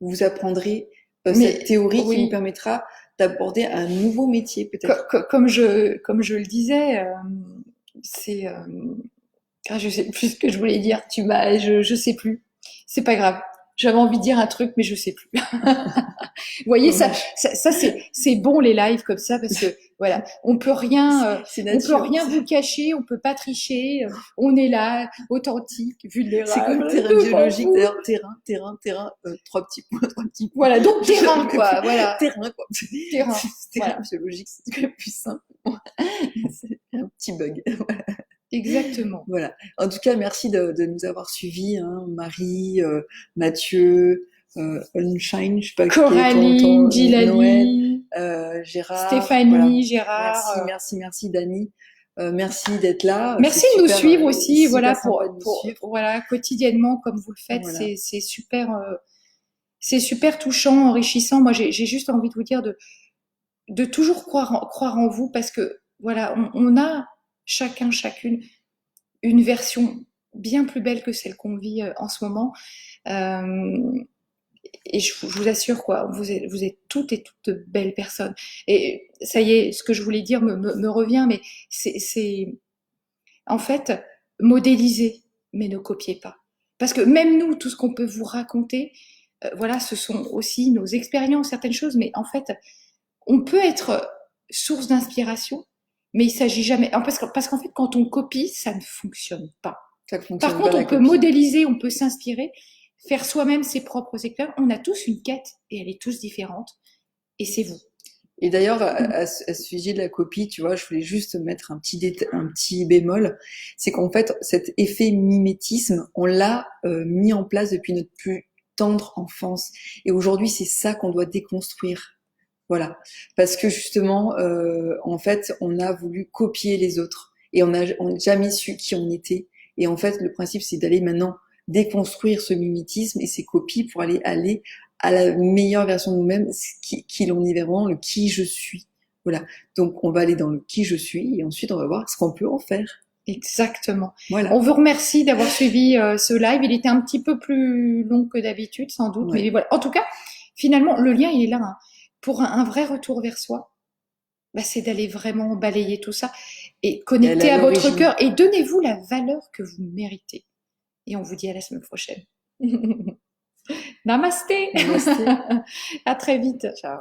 Speaker 1: vous apprendrez cette
Speaker 2: Mais
Speaker 1: théorie qui vous
Speaker 2: oui,
Speaker 1: permettra d'aborder un nouveau métier peut-être.
Speaker 2: comme je le disais, c'est je sais plus ce que je voulais dire. Je sais plus. C'est pas grave. J'avais envie de dire un truc, mais je sais plus. Vous voyez, c'est bon les lives comme ça parce que voilà,
Speaker 1: C'est
Speaker 2: on peut
Speaker 1: nature.
Speaker 2: rien vous cacher, on peut pas tricher, on est là, authentique,
Speaker 1: C'est comme
Speaker 2: vulnérable,
Speaker 1: terrain
Speaker 2: devant
Speaker 1: biologique,
Speaker 2: vous.
Speaker 1: d'ailleurs, terrain, trois petits points, trois petits points.
Speaker 2: Voilà, donc terrain quoi, voilà,
Speaker 1: Terrain, quoi.
Speaker 2: terrain,
Speaker 1: Terrain
Speaker 2: voilà,
Speaker 1: biologique, c'est le plus simple. C'est un petit bug.
Speaker 2: exactement.
Speaker 1: Voilà. En tout cas, merci de nous avoir suivis, hein, Marie, Mathieu, Unshine, je sais pas qui est
Speaker 2: Coraline,
Speaker 1: Noël,
Speaker 2: Gilali,
Speaker 1: Gérard, voilà.
Speaker 2: Stéphanie, Gérard.
Speaker 1: Merci Dani. Merci d'être là.
Speaker 2: Merci de nous suivre
Speaker 1: C'est
Speaker 2: aussi,
Speaker 1: super
Speaker 2: voilà,
Speaker 1: sympa de nous suivre.
Speaker 2: voilà, quotidiennement comme vous le faites,
Speaker 1: Voilà.
Speaker 2: c'est super touchant, enrichissant. Moi, j'ai juste envie de vous dire de toujours croire en vous parce que voilà, on a chacun, chacune une version bien plus belle que celle qu'on vit en ce moment. Euh, et je vous assure, quoi, vous êtes toutes et toutes de belles personnes. Et ça y est, ce que je voulais dire me revient, mais c'est en fait modéliser, mais ne copiez pas. Parce que même nous, tout ce qu'on peut vous raconter, voilà, ce sont aussi nos expériences, certaines choses, mais en fait, on peut être source d'inspiration, mais il s'agit jamais. Parce qu'en fait, quand on copie, ça ne fonctionne pas.
Speaker 1: Ça
Speaker 2: Par
Speaker 1: fonctionne pas
Speaker 2: contre,
Speaker 1: la
Speaker 2: on peut
Speaker 1: copie.
Speaker 2: modéliser, on peut s'inspirer, faire soi-même ses propres expériences. On a tous une quête et elle est tous différente. Et c'est vous.
Speaker 1: Et d'ailleurs, à ce sujet de la copie, tu vois, je voulais juste mettre un petit bémol, c'est qu'en fait, cet effet mimétisme, on l'a mis en place depuis notre plus tendre enfance. Et aujourd'hui, c'est ça qu'on doit déconstruire. Voilà, parce que justement, en fait, on a voulu copier les autres et on n'a jamais su qui on était. Et en fait, le principe, c'est d'aller maintenant déconstruire ce mimétisme et ces copies pour aller à la meilleure version de nous-mêmes, qui l'on est vraiment, le qui je suis. Voilà. Donc, on va aller dans le qui je suis et ensuite, on va voir ce qu'on peut en faire.
Speaker 2: Exactement.
Speaker 1: Voilà.
Speaker 2: On vous remercie d'avoir suivi ce live. Il était un petit peu plus long que d'habitude, sans doute.
Speaker 1: Ouais.
Speaker 2: Mais voilà. En tout cas, finalement, le lien, il est là. Hein. Pour un vrai retour vers soi, bah, c'est d'aller vraiment balayer tout ça et connecter à votre cœur et donnez-vous la valeur que vous méritez. Et on vous dit à la semaine prochaine. Namasté.
Speaker 1: Namasté.
Speaker 2: À très vite.
Speaker 1: Ciao.